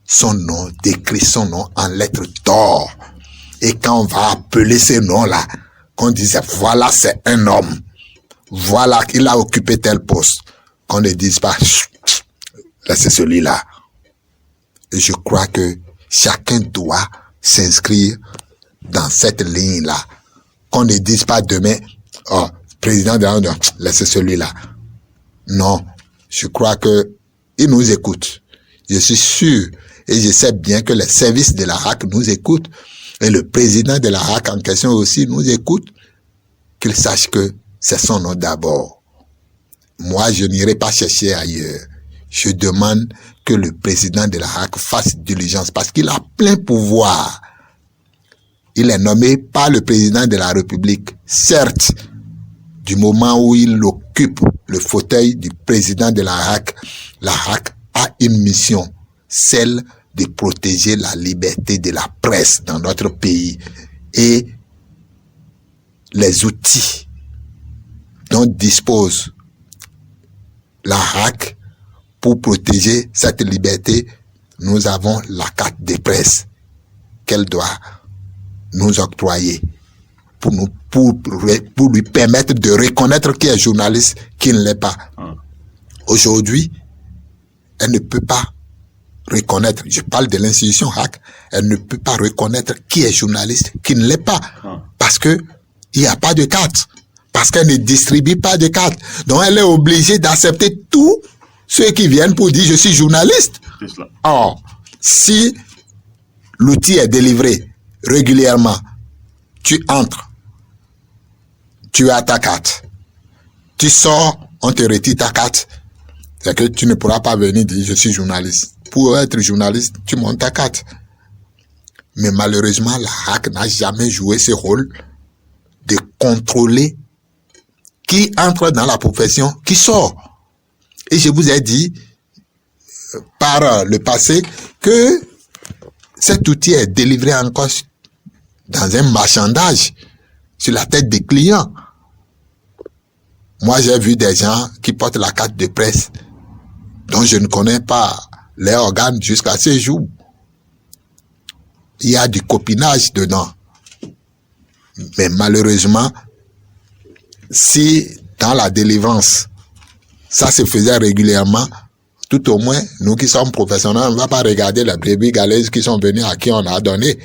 son nom, d'écrire son nom en lettres d'or. Et quand on va appeler ce nom-là, qu'on dise voilà, c'est un homme. Voilà, il a occupé tel poste. Qu'on ne dise pas laissez celui-là. Et je crois que chacun doit s'inscrire dans cette ligne-là. Qu'on ne dise pas demain, président de la laissez celui-là. Non, je crois que il nous écoute. Je suis sûr et je sais bien que les services de la HAC nous écoutent et le président de la HAC en question aussi nous écoute, qu'il sache que c'est son nom d'abord. Moi, je n'irai pas chercher ailleurs. Je demande que le président de la HAC fasse diligence parce qu'il a plein pouvoir. Il est nommé par le président de la République. Certes, du moment où il occupe le fauteuil du président de la HAC a une mission, celle de protéger la liberté de la presse dans notre pays et les outils dont dispose la HAC pour protéger cette liberté. Nous avons la carte de presse qu'elle doit nous octroyer pour lui permettre de reconnaître qui est journaliste, qui ne l'est pas. Aujourd'hui, elle ne peut pas reconnaître, je parle de l'institution HAC, elle ne peut pas reconnaître qui est journaliste, qui ne l'est pas. Parce que il n'y a pas de carte. Parce qu'elle ne distribue pas de carte. Donc elle est obligée d'accepter tous ceux qui viennent pour dire je suis journaliste. Or, si l'outil est délivré régulièrement, tu entres, tu as ta carte, tu sors, on te retire ta carte, c'est que tu ne pourras pas venir dire je suis journaliste. Pour être journaliste, tu montes ta carte. Mais malheureusement, la HAC n'a jamais joué ce rôle de contrôler qui entre dans la profession, qui sort. Et je vous ai dit par le passé que cet outil est délivré encore dans un marchandage sur la tête des clients. Moi, j'ai vu des gens qui portent la carte de presse dont je ne connais pas les organes jusqu'à ce jour. Il y a du copinage dedans. Mais malheureusement, si dans la délivrance, ça se faisait régulièrement, tout au moins, nous qui sommes professionnels, on ne va pas regarder les brebis galeuses qui sont venues à qui on a donné.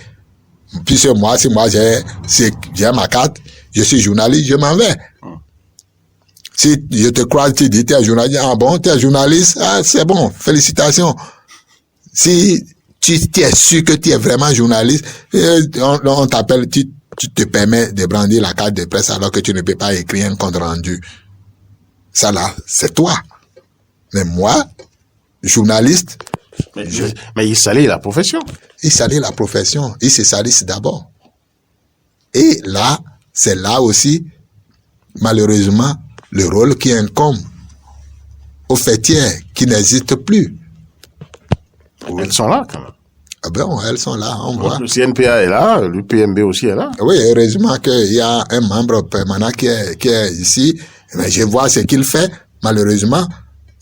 Puisque moi, si moi j'ai ma carte, je suis journaliste, je m'en vais. Si je te crois, tu dis, tu es journaliste, ah bon, tu es journaliste, ah c'est bon, félicitations. Si tu es sûr que tu es vraiment journaliste, on t'appelle, tu te permets de brandir la carte de presse alors que tu ne peux pas écrire un compte rendu. Ça là, c'est toi. Mais moi, journaliste... Mais il salit la profession. Il salit la profession. Ils se salissent d'abord. Et là, c'est là aussi, malheureusement, le rôle qui incombe aux fêtières qui n'existent plus. Elles sont là, quand même. Ah ben, elles sont là, on voit. Le CNPA est là, l'UPMB aussi est là. Oui, heureusement qu'il y a un membre permanent qui est ici. Mais je vois ce qu'il fait. Malheureusement,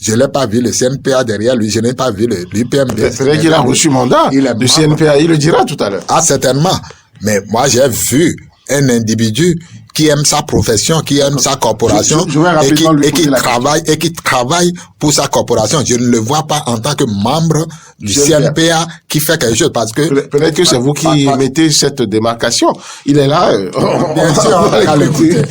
je l'ai pas vu le CNPA derrière lui, je n'ai pas vu l'UPMB. C'est-à-dire qu'il a reçu mandat du CNPA, il le dira tout à l'heure. Ah, certainement. Mais moi, j'ai vu un individu qui aime sa profession, qui aime sa corporation et qui travaille pour sa corporation. Je ne le vois pas en tant que membre du CNPA qui fait quelque chose parce que... Peut-être que c'est vous qui mettez cette démarcation. Il est là. Bien sûr, on va l'écouter.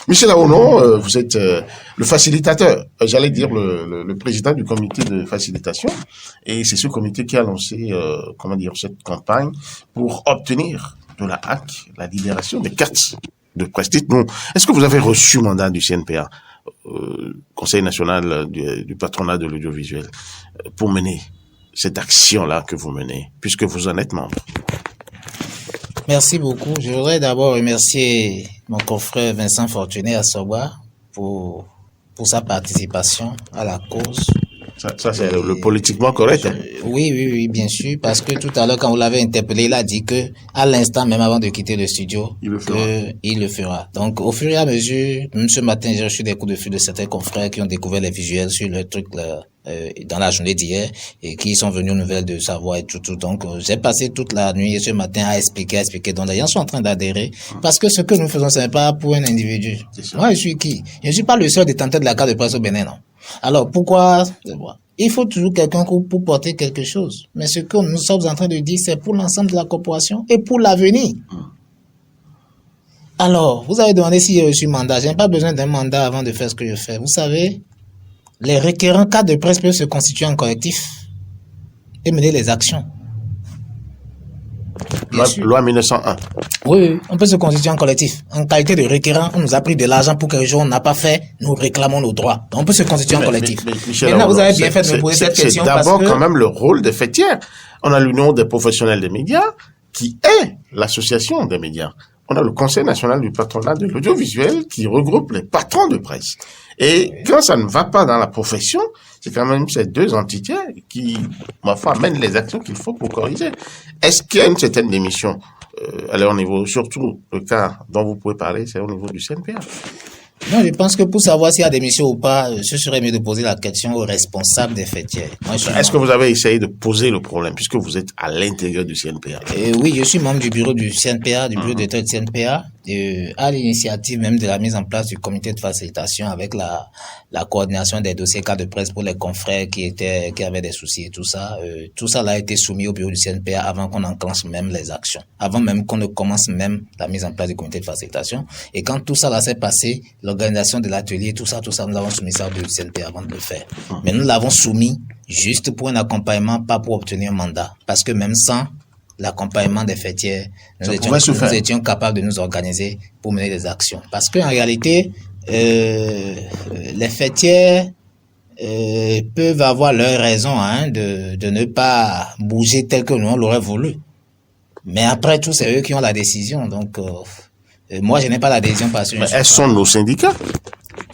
Michel Aonon, vous êtes le facilitateur, j'allais dire le président du comité de facilitation. Et c'est ce comité qui a lancé, cette campagne pour obtenir de la HAC la libération des cartes de presse. Dites-nous, est-ce que vous avez reçu mandat du CNPA, Conseil national du patronat de l'audiovisuel, pour mener cette action-là que vous menez, puisque vous en êtes membre? Merci beaucoup. Je voudrais d'abord remercier mon confrère Vincent Fortuné à Soba pour sa participation à la cause. Ça c'est le politiquement correct. Hein? Oui, bien sûr, parce que tout à l'heure, quand vous l'avez interpellé, il a dit que, à l'instant, même avant de quitter le studio, il le fera. Donc, au fur et à mesure, même ce matin, j'ai reçu des coups de fil de certains confrères qui ont découvert les visuels sur le truc dans la journée d'hier et qui sont venus aux nouvelles de savoir et tout. Donc, j'ai passé toute la nuit et ce matin à expliquer. Donc, les gens sont en train d'adhérer parce que ce que nous faisons, ce n'est pas pour un individu. Moi, je suis qui? Je ne suis pas le seul détenteur de la carte de presse au Bénin, non. Alors, pourquoi? Il faut toujours quelqu'un pour porter quelque chose. Mais ce que nous sommes en train de dire, c'est pour l'ensemble de la corporation et pour l'avenir. Alors, vous avez demandé si j'ai reçu mandat. Je n'ai pas besoin d'un mandat avant de faire ce que je fais. Vous savez, les requérants cadres de presse peuvent se constituer en collectif et mener les actions. Loi 1901. Oui, on peut se constituer en collectif. En qualité de requérant, on nous a pris de l'argent pour quelque chose qu'on n'a pas fait, nous réclamons nos droits. Donc on peut se constituer en collectif. Maintenant, vous avez bien fait de me poser cette question. C'est d'abord quand même le rôle des fêtières. On a l'Union des professionnels des médias, qui est l'association des médias. On a le Conseil national du patronat de l'audiovisuel, qui regroupe les patrons de presse. Et quand ça ne va pas dans la profession, c'est quand même ces deux entités qui, ma foi, mènent les actions qu'il faut pour corriger. Est-ce qu'il y a une certaine démission à au niveau, surtout le cas dont vous pouvez parler, c'est au niveau du CNPA? Non, je pense que pour savoir s'il y a démission ou pas, ce serait mieux de poser la question aux responsables des fêtières. Est-ce que vous avez essayé de poser le problème, puisque vous êtes à l'intérieur du CNPA? Oui, je suis membre du bureau du CNPA, du bureau d'état du CNPA, à l'initiative même de la mise en place du comité de facilitation avec la coordination des dossiers cas de presse pour les confrères qui avaient des soucis et tout ça. Tout ça a été soumis au bureau du CNPA avant qu'on enclenche même les actions, avant même qu'on ne commence même la mise en place du comité de facilitation. Et quand tout ça là s'est passé, l'organisation de l'atelier, tout ça, nous avons soumis ça au bureau du CNPA avant de le faire. Mais nous l'avons soumis juste pour un accompagnement, pas pour obtenir un mandat. Parce que même sans l'accompagnement des fêtières, nous étions capables de nous organiser pour mener des actions. Parce qu'en réalité, les fêtières peuvent avoir leurs raisons de ne pas bouger tel que nous on l'aurait voulu. Mais après tout, c'est eux qui ont la décision. Donc, moi, je n'ai pas la décision parce que... Mais elles sont nos syndicats.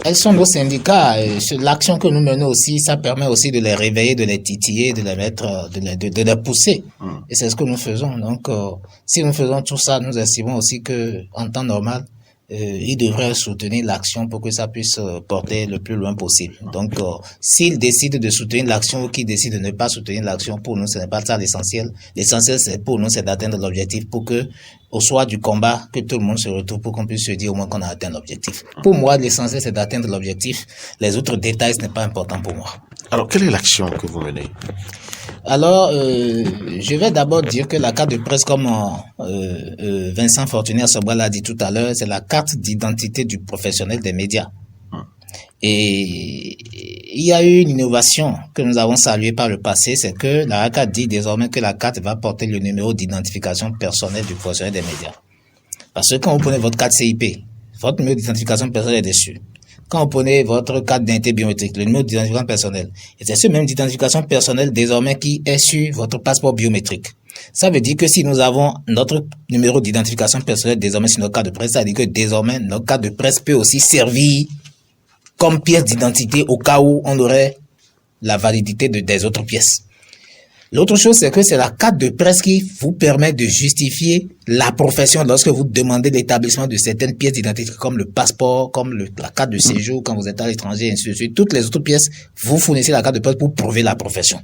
Elles sont nos syndicats. L'action que nous menons aussi, ça permet aussi de les réveiller, de les titiller, de les mettre, de les pousser. Et c'est ce que nous faisons. Donc, si nous faisons tout ça, nous estimons aussi que, en temps normal, ils devraient soutenir l'action pour que ça puisse porter le plus loin possible. Donc, s'ils décident de soutenir l'action ou qu'ils décident de ne pas soutenir l'action, pour nous, ce n'est pas ça l'essentiel. L'essentiel, c'est pour nous, c'est d'atteindre l'objectif pour que, au soir du combat, que tout le monde se retrouve pour qu'on puisse se dire au moins qu'on a atteint l'objectif. Pour moi, l'essentiel, c'est d'atteindre l'objectif. Les autres détails, ce n'est pas important pour moi. Alors, quelle est l'action que vous menez? Alors, je vais d'abord dire que la carte de presse, comme Vincent Fortuné Sobra l'a dit tout à l'heure, c'est la carte d'identité du professionnel des médias. Et il y a eu une innovation que nous avons saluée par le passé, c'est que la RACAD dit désormais que la carte va porter le numéro d'identification personnelle du professionnel des médias. Parce que quand vous prenez votre carte CIP, votre numéro d'identification personnelle est dessus. Quand vous prenez votre carte d'identité biométrique, le numéro d'identification personnelle, et c'est ce même d'identification personnelle désormais qui est sur votre passeport biométrique. Ça veut dire que si nous avons notre numéro d'identification personnelle désormais sur notre carte de presse, ça veut dire que désormais notre carte de presse peut aussi servir comme pièce d'identité au cas où on aurait la validité des autres pièces. L'autre chose, c'est que c'est la carte de presse qui vous permet de justifier la profession lorsque vous demandez l'établissement de certaines pièces d'identité comme le passeport, comme la carte de séjour quand vous êtes à l'étranger, ainsi de suite. Toutes les autres pièces, vous fournissez la carte de presse pour prouver la profession.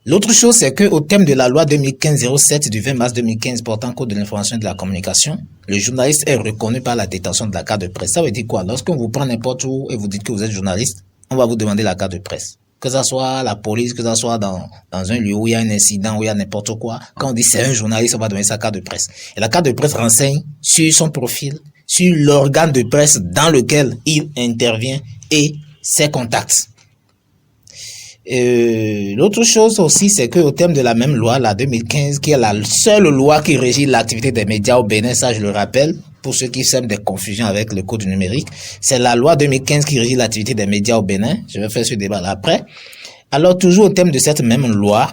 L'autre chose, c'est que au thème de la loi 2015-07 du 20 mars 2015 portant code de l'information et de la communication, le journaliste est reconnu par la détention de la carte de presse. Ça veut dire quoi? Lorsqu'on vous prend n'importe où et vous dites que vous êtes journaliste, on va vous demander la carte de presse. Que ça soit la police, que ça soit dans un lieu où il y a un incident, où il y a n'importe quoi. Quand on dit c'est un journaliste, on va donner sa carte de presse. Et la carte de presse renseigne sur son profil, sur l'organe de presse dans lequel il intervient et ses contacts. L'autre chose aussi, c'est que au terme de la même loi, la 2015, qui est la seule loi qui régit l'activité des médias au Bénin, ça je le rappelle, pour ceux qui sèment des confusions avec le code numérique, c'est la loi 2015 qui régit l'activité des médias au Bénin. Je vais faire ce débat là après. Alors toujours au terme de cette même loi,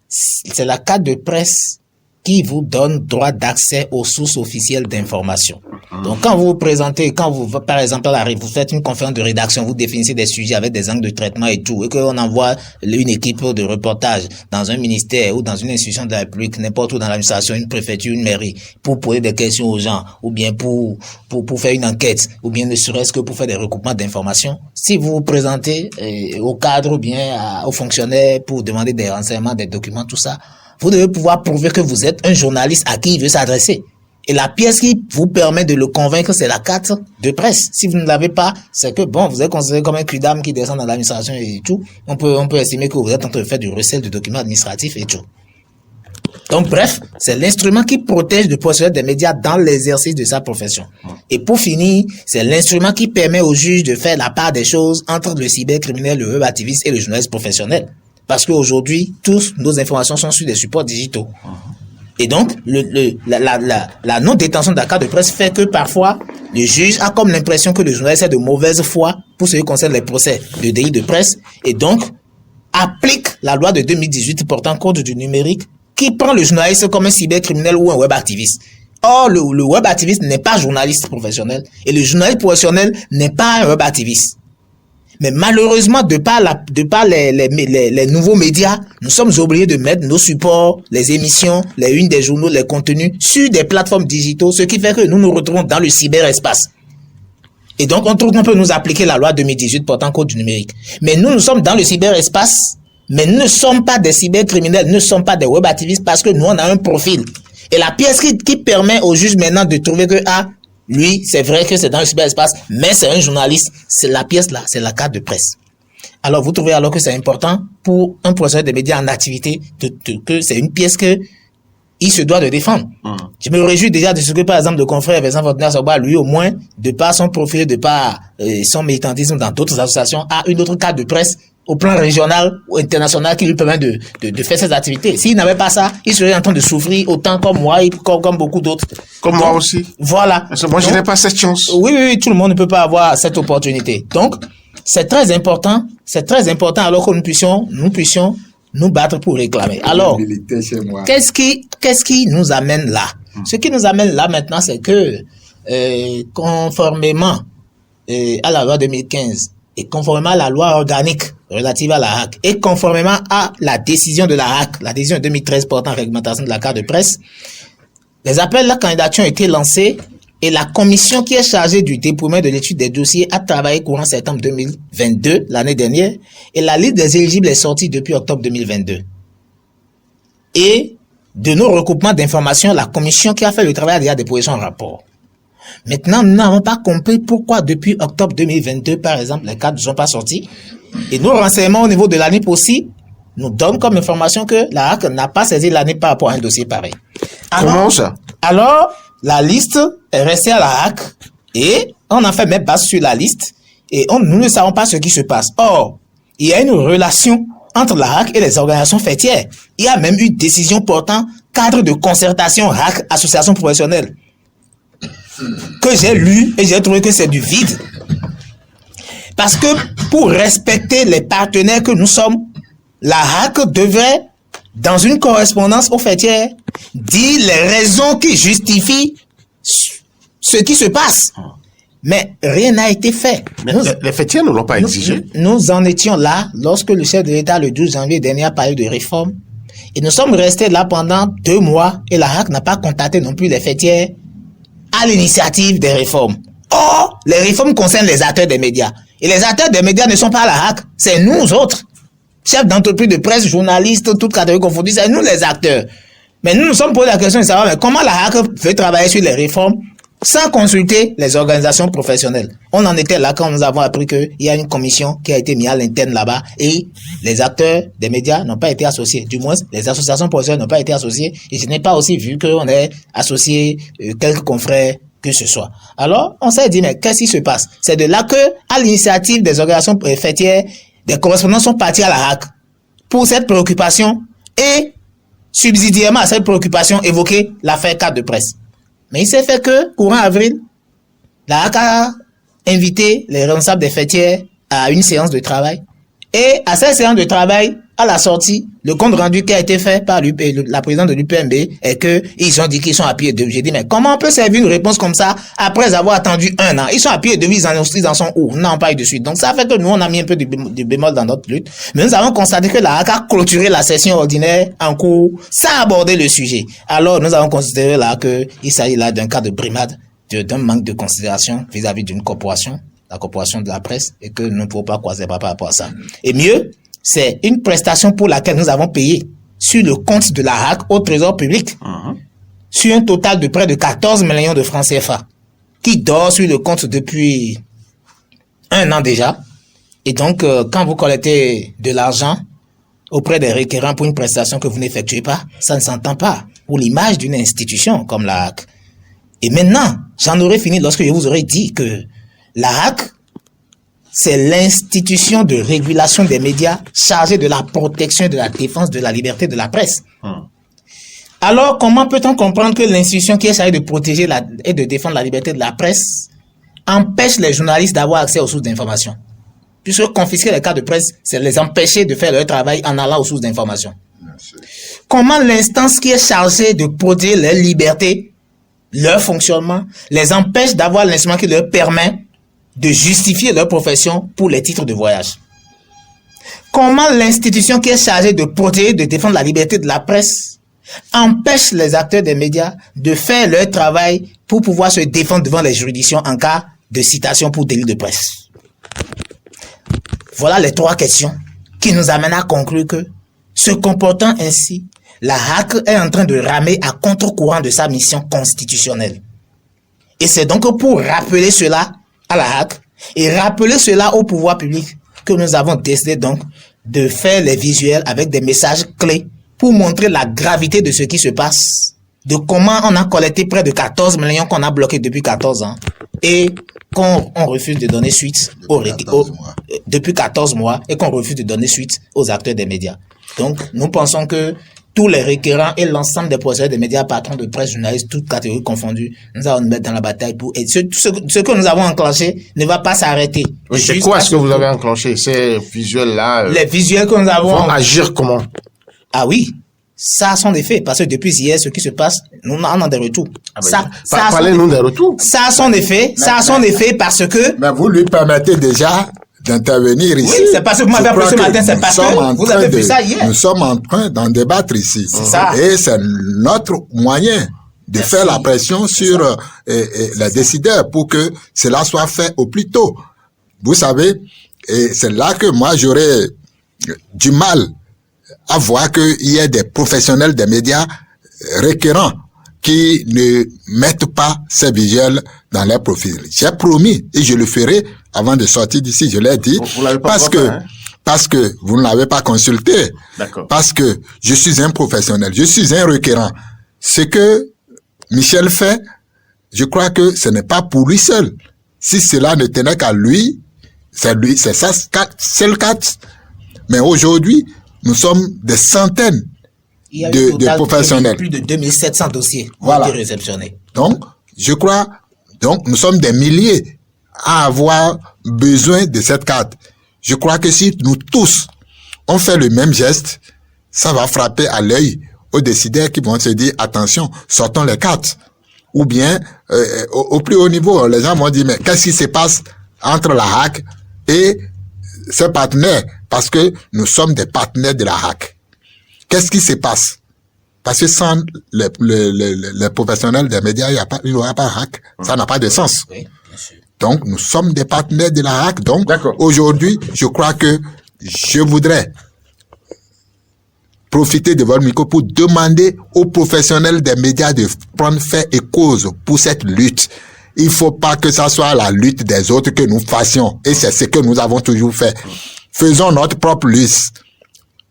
c'est la carte de presse qui vous donne droit d'accès aux sources officielles d'information. Donc, quand vous vous présentez, quand vous, par exemple, vous faites une conférence de rédaction, vous définissez des sujets avec des angles de traitement et tout, et qu'on envoie une équipe de reportage dans un ministère ou dans une institution de la République, n'importe où dans l'administration, une préfecture, une mairie, pour poser des questions aux gens, ou bien pour faire une enquête, ou bien ne serait-ce que pour faire des recoupements d'informations. Si vous vous présentez au cadre ou bien aux fonctionnaires pour demander des renseignements, des documents, tout ça, vous devez pouvoir prouver que vous êtes un journaliste à qui il veut s'adresser. Et la pièce qui vous permet de le convaincre, c'est la carte de presse. Si vous ne l'avez pas, c'est que bon, vous êtes considéré comme un cul-d'âme qui descend dans l'administration et tout. On peut estimer que vous êtes en train de faire du recel de documents administratifs et tout. Donc bref, c'est l'instrument qui protège le professionnel des médias dans l'exercice de sa profession. Et pour finir, c'est l'instrument qui permet au juge de faire la part des choses entre le cybercriminel, le web activiste et le journaliste professionnel. Parce qu'aujourd'hui, toutes nos informations sont sur des supports digitaux. Et donc, la non-détention de la carte de presse fait que parfois, le juge a comme l'impression que le journaliste est de mauvaise foi pour ce qui concerne les procès de délit de presse et donc applique la loi de 2018 portant code du numérique qui prend le journaliste comme un cybercriminel ou un web activiste. Or, le web activiste n'est pas journaliste professionnel et le journaliste professionnel n'est pas un web activiste. Mais malheureusement, de par les nouveaux médias, nous sommes obligés de mettre nos supports, les émissions, les unes des journaux, les contenus sur des plateformes digitaux, ce qui fait que nous nous retrouvons dans le cyberespace. Et donc, on trouve qu'on peut nous appliquer la loi 2018 portant code du numérique. Mais nous sommes dans le cyberespace, mais nous ne sommes pas des cybercriminels, nous ne sommes pas des web activistes parce que nous, on a un profil. Et la pièce qui permet au juge maintenant de trouver que, lui, c'est vrai que c'est dans le cyberespace, mais c'est un journaliste. C'est la pièce là, c'est la carte de presse. Alors, vous trouvez alors que c'est important pour un professionnel des médias en activité que c'est une pièce que il se doit de défendre. Je me réjouis déjà de ce que, par exemple, le confrère Vincent Fortuné Sobra, lui, au moins, de par son profil, de par son militantisme dans d'autres associations, a une autre carte de presse au plan régional ou international qui lui permet de faire ses activités. S'il n'avait pas ça, il serait en train de souffrir autant comme moi et comme beaucoup d'autres. Comme moi aussi. Voilà. Parce que moi, je n'ai pas cette chance. Oui, tout le monde ne peut pas avoir cette opportunité. Donc, c'est très important alors que nous puissions nous battre pour réclamer. Alors, qu'est-ce qui nous amène là? Ce qui nous amène là maintenant, c'est que, conformément à la loi 2015 et conformément à la loi organique relative à la HAC et conformément à la décision de la HAC, la décision de 2013 portant réglementation de la carte de presse, les appels à candidature ont été lancés et la commission qui est chargée du dépouillement de l'étude des dossiers a travaillé courant septembre 2022, l'année dernière, et la liste des éligibles est sortie depuis octobre 2022. Et de nos recoupements d'informations, la commission qui a fait le travail a déjà déposé son rapport. Maintenant, nous n'avons pas compris pourquoi depuis octobre 2022, par exemple, les cadres ne sont pas sortis. Et nos renseignements au niveau de l'ANIP aussi nous donnent comme information que la HAC n'a pas saisi l'ANIP par rapport à un dossier pareil. Comment ça? Alors, la liste est restée à la HAC et on a fait même base sur la liste et nous ne savons pas ce qui se passe. Or, il y a une relation entre la HAC et les organisations fêtières. Il y a même eu décision portant cadre de concertation HAC, association professionnelle, que j'ai lu et j'ai trouvé que c'est du vide. Parce que pour respecter les partenaires que nous sommes, la HAC devrait, dans une correspondance aux fêtières, dire les raisons qui justifient ce qui se passe. Mais rien n'a été fait. Mais les fêtières ne l'ont pas exigé. Nous en étions là lorsque le chef de l'État, le 12 janvier dernier, a parlé de réforme. Et nous sommes restés là pendant 2 mois et la HAC n'a pas contacté non plus les fêtières à l'initiative des réformes. Or, les réformes concernent les acteurs des médias. Et les acteurs des médias ne sont pas la HAC, c'est nous autres. Chefs d'entreprise de presse, journalistes, toutes catégories confondues, c'est nous les acteurs. Mais nous nous sommes posé la question de savoir mais comment la HAC veut travailler sur les réformes sans consulter les organisations professionnelles. On en était là quand nous avons appris qu'il y a une commission qui a été mise à l'interne là-bas et les acteurs des médias n'ont pas été associés. Du moins, les associations professionnelles n'ont pas été associées et je n'ai pas aussi vu qu'on ait associé quelques confrères que ce soit. Alors, on s'est dit, mais qu'est-ce qui se passe? C'est de là que, à l'initiative des organisations fêtières, des correspondants sont partis à la HAC pour cette préoccupation et, subsidiairement à cette préoccupation, évoquer l'affaire carte de presse. Mais il s'est fait que, courant avril, la HAC a invité les responsables des fêtières à une séance de travail. Et à cette séance de travail, à la sortie, le compte rendu qui a été fait par la présidente de l'UPMB est que ils ont dit qu'ils sont à pied de vie. J'ai dit, mais comment on peut servir une réponse comme ça après avoir attendu 1 an? Ils sont à pied de vie, ils en sont où? Nous n'avons pas eu de suite. Donc ça fait que nous, on a mis un peu de bémol dans notre lutte. Mais nous avons constaté que la HAC a clôturé la session ordinaire en cours sans aborder le sujet. Alors nous avons considéré là qu'il s'agit là d'un cas de brimade, d'un manque de considération vis-à-vis d'une corporation, la corporation de la presse, et que nous ne pouvons pas croiser par rapport à ça. Et mieux, c'est une prestation pour laquelle nous avons payé sur le compte de la HAC au trésor public, sur un total de près de 14 millions de francs CFA, qui dort sur le compte depuis 1 an déjà. Et donc, quand vous collectez de l'argent auprès des requérants pour une prestation que vous n'effectuez pas, ça ne s'entend pas pour l'image d'une institution comme la HAC. Et maintenant, j'en aurais fini lorsque je vous aurais dit que la HAC, c'est l'institution de régulation des médias chargée de la protection et de la défense de la liberté de la presse. Alors, comment peut-on comprendre que l'institution qui est chargée de protéger et de défendre la liberté de la presse empêche les journalistes d'avoir accès aux sources d'information? Puisque confisquer les cartes de presse, c'est les empêcher de faire leur travail en allant aux sources d'information. Comment l'instance qui est chargée de protéger leur liberté, leur fonctionnement, les empêche d'avoir l'instrument qui leur permet de justifier leur profession pour les titres de voyage? Comment l'institution qui est chargée de protéger, de défendre la liberté de la presse empêche les acteurs des médias de faire leur travail pour pouvoir se défendre devant les juridictions en cas de citation pour délit de presse? Voilà les 3 questions qui nous amènent à conclure que, se comportant ainsi, la HAC est en train de ramer à contre-courant de sa mission constitutionnelle. Et c'est donc pour rappeler cela à la HAC et rappeler cela au pouvoir public que nous avons décidé donc de faire les visuels avec des messages clés pour montrer la gravité de ce qui se passe, de comment on a collecté près de 14 millions qu'on a bloqués depuis 14 ans et qu'on refuse de donner suite depuis 14 mois et qu'on refuse de donner suite aux acteurs des médias. Donc, nous pensons que tous les requérants et l'ensemble des professionnels des médias, patrons de presse, journalistes, toutes catégories confondues, nous allons nous mettre dans la bataille pour... Et ce que nous avons enclenché ne va pas s'arrêter. Oui, c'est quoi ce que vous avez enclenché? Ces visuels-là... Les visuels que nous avons... vont agir comment? Ah oui, Ça a son effet, parce que depuis hier, ce qui se passe, nous on a des retours. Parlez-nous des retours. Ça a son effet, parce que... Mais vous lui permettez déjà d'intervenir ici. Oui, c'est parce que vous m'avez appelé ce matin, c'est parce que vous avez vu ça hier. Nous sommes en train d'en débattre ici. C'est ça. Et c'est notre moyen de faire la pression sur les décideurs pour que cela soit fait au plus tôt. Vous savez, et c'est là que moi j'aurais du mal à voir qu'il y ait des professionnels des médias récurrents qui ne mettent pas ces visuels dans leur profil. J'ai promis, et je le ferai avant de sortir d'ici, je l'ai dit, parce que vous ne l'avez pas consulté, parce que je suis un professionnel, je suis un requérant. Ce que Michel fait, je crois que ce n'est pas pour lui seul. Si cela ne tenait qu'à lui, c'est ça, c'est le cas. Mais aujourd'hui, nous sommes des centaines de professionnels. Plus de 2700 dossiers ont été réceptionnés. Donc, je crois, nous sommes des milliers à avoir besoin de cette carte. Je crois que si nous tous, on fait le même geste, ça va frapper à l'œil aux décideurs qui vont se dire, attention, sortons les cartes. Ou bien, au plus haut niveau, les gens vont dire, mais qu'est-ce qui se passe entre la HAC et ses partenaires? Parce que nous sommes des partenaires de la HAC. Qu'est-ce qui se passe? Parce que sans les professionnels des médias, il n'y aura pas HAC. Ça n'a pas de sens. Oui, bien sûr. Donc, nous sommes des partenaires de la HAC. Donc, aujourd'hui, je crois que je voudrais profiter de votre micro pour demander aux professionnels des médias de prendre fait et cause pour cette lutte. Il faut pas que ça soit la lutte des autres que nous fassions. Et c'est ce que nous avons toujours fait. Faisons notre propre lutte.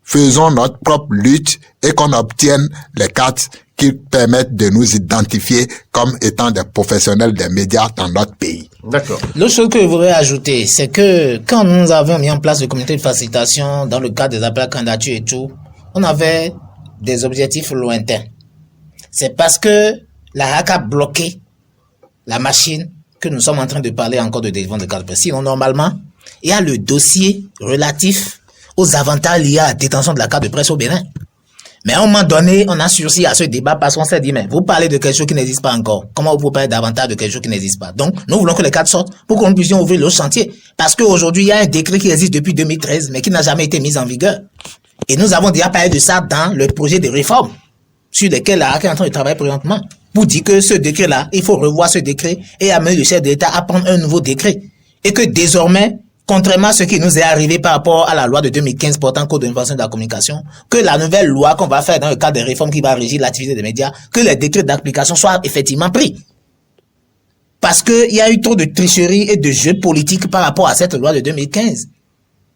Faisons notre propre lutte et qu'on obtienne les cartes qui permettent de nous identifier comme étant des professionnels des médias dans notre pays. D'accord. L'autre chose que je voudrais ajouter, c'est que quand nous avons mis en place le comité de facilitation dans le cadre des appels à candidature et tout, on avait des objectifs lointains. C'est parce que la HAC a bloqué la machine que nous sommes en train de parler encore de délivrance de carte de presse. Sinon, normalement, il y a le dossier relatif aux avantages liés à la détention de la carte de presse au Bénin. Mais à un moment donné, on a sursis à ce débat parce qu'on s'est dit, mais vous parlez de quelque chose qui n'existe pas encore. Comment vous pouvez parler davantage de quelque chose qui n'existe pas? Donc, nous voulons que les cartes sortent pour que nous puissions ouvrir le chantier. Parce qu'aujourd'hui, il y a un décret qui existe depuis 2013, mais qui n'a jamais été mis en vigueur. Et nous avons déjà parlé de ça dans le projet de réforme sur lequel la HAC est en train de travailler présentement. Pour dire que ce décret-là, il faut revoir ce décret et amener le chef d'État à prendre un nouveau décret. Et que désormais, contrairement à ce qui nous est arrivé par rapport à la loi de 2015 portant code de l'information et de la communication, que la nouvelle loi qu'on va faire dans le cadre des réformes qui va régir l'activité des médias, que les décrets d'application soient effectivement pris. Parce qu'il y a eu trop de tricherie et de jeux politiques par rapport à cette loi de 2015.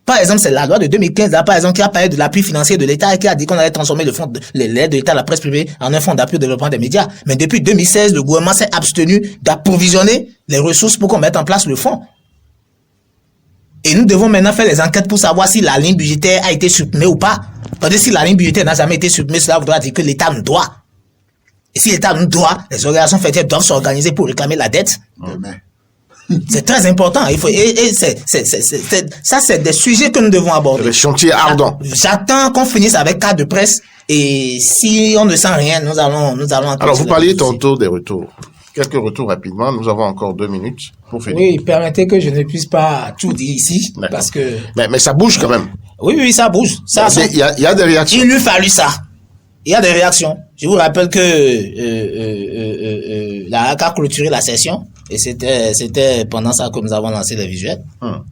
Par exemple, c'est la loi de 2015, là, par exemple, qui a parlé de l'appui financier de l'État et qui a dit qu'on allait transformer l'aide de l'État à la presse privée en un fonds d'appui au développement des médias. Mais depuis 2016, le gouvernement s'est abstenu d'approvisionner les ressources pour qu'on mette en place le fonds. Et nous devons maintenant faire les enquêtes pour savoir si la ligne budgétaire a été supprimée ou pas. Parce que si la ligne budgétaire n'a jamais été supprimée, cela voudra dire que l'État nous doit. Et si l'État nous doit, les organisations fêtières doivent s'organiser pour réclamer la dette. C'est très important. Il faut, ça, c'est des sujets que nous devons aborder. Le chantier ardent. J'attends qu'on finisse avec carte de presse. Et si on ne sent rien, nous allons. Alors, vous parliez tantôt des retours. Quelques retours rapidement. Nous avons encore 2 minutes pour finir. Oui, permettez que je ne puisse pas tout dire ici. Parce que. Mais ça bouge quand même. Oui, ça bouge. Il y a des réactions. Il lui fallu ça. Il y a des réactions. Je vous rappelle que la HAC a clôturé la session et c'était pendant ça que nous avons lancé les visuels.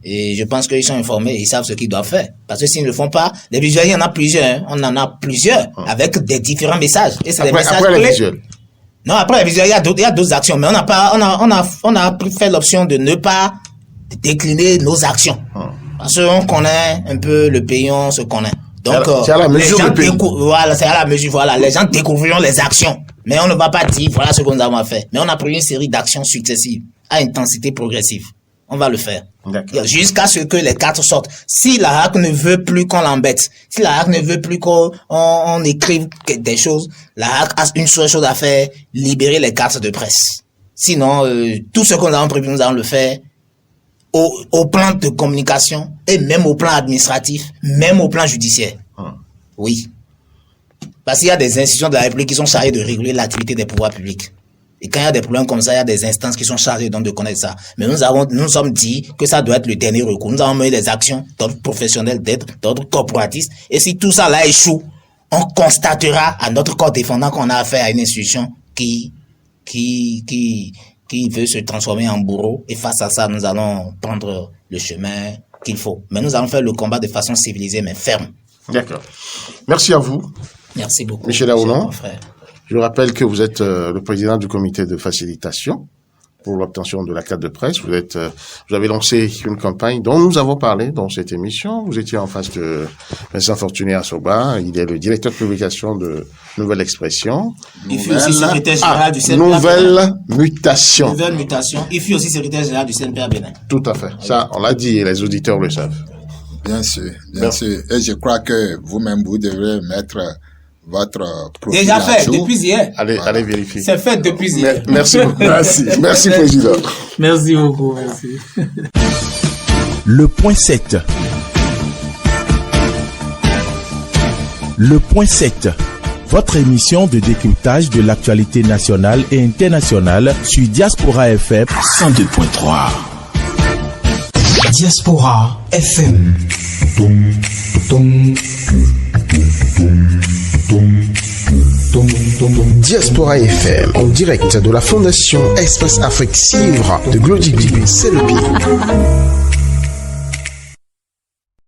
Et je pense qu'ils sont informés, ils savent ce qu'ils doivent faire. Parce que s'ils ne le font pas, les visuels, il y en a plusieurs. Hein. On en a plusieurs avec des différents messages. Et c'est des messages après clés. les visuels. Non, après les visuels, il y a d'autres actions, mais on a fait l'option de ne pas décliner nos actions. Parce qu'on connaît un peu le pays, on se connaît. Donc, c'est à la mesure les gens voilà, c'est à la mesure, voilà, les gens découvriront les actions. Mais on ne va pas dire, voilà ce que nous avons fait. Mais on a pris une série d'actions successives, à intensité progressive. On va le faire. Jusqu'à ce que les cartes sortent. Si la HAC ne veut plus qu'on l'embête, si la HAC ne veut plus qu'on écrive des choses, la HAC a une seule chose à faire, libérer les cartes de presse. Sinon, tout ce que nous avons prévu, nous allons le faire au plan de communication et même au plan administratif, même au plan judiciaire. Oui. Parce qu'il y a des institutions de la République qui sont chargées de réguler l'activité des pouvoirs publics. Et quand il y a des problèmes comme ça, il y a des instances qui sont chargées donc de connaître ça. Mais nous sommes dit que ça doit être le dernier recours. Nous avons mené des actions d'ordre professionnel, d'ordre corporatiste. Et si tout ça là échoue, on constatera à notre corps défendant qu'on a affaire à une institution qui veut se transformer en bourreau. Et face à ça, nous allons prendre le chemin qu'il faut. Mais nous allons faire le combat de façon civilisée mais ferme. D'accord. Merci à vous. Merci beaucoup. Michel Aoulon. Mon frère. Je rappelle que vous êtes le président du comité de facilitation pour l'obtention de la carte de presse. Vous avez lancé une campagne dont nous avons parlé dans cette émission. Vous étiez en face de Vincent Fortuné Assoba. Il est le directeur de publication de Nouvelle Expression. Il fut aussi secrétaire général du CNPA. Nouvelle mutation. Nouvelle mutation. Il fut aussi secrétaire général du CNPA Bénin. Tout à fait. Ça, on l'a dit et les auditeurs le savent. Bien sûr, bien sûr. Et je crois que vous-même, vous devrez mettre votre profil déjà fait, jour. depuis hier. Allez vérifier. C'est fait depuis hier. Merci beaucoup. Merci, président. Merci beaucoup, merci. Le point 7. Le point 7. Votre émission de décryptage de l'actualité nationale et internationale sur Diaspora FM 102.3. Diaspora FM. Diaspora FM, en direct de la Fondation Espace Afrique Civre de Glody Bibi, c'est le pied.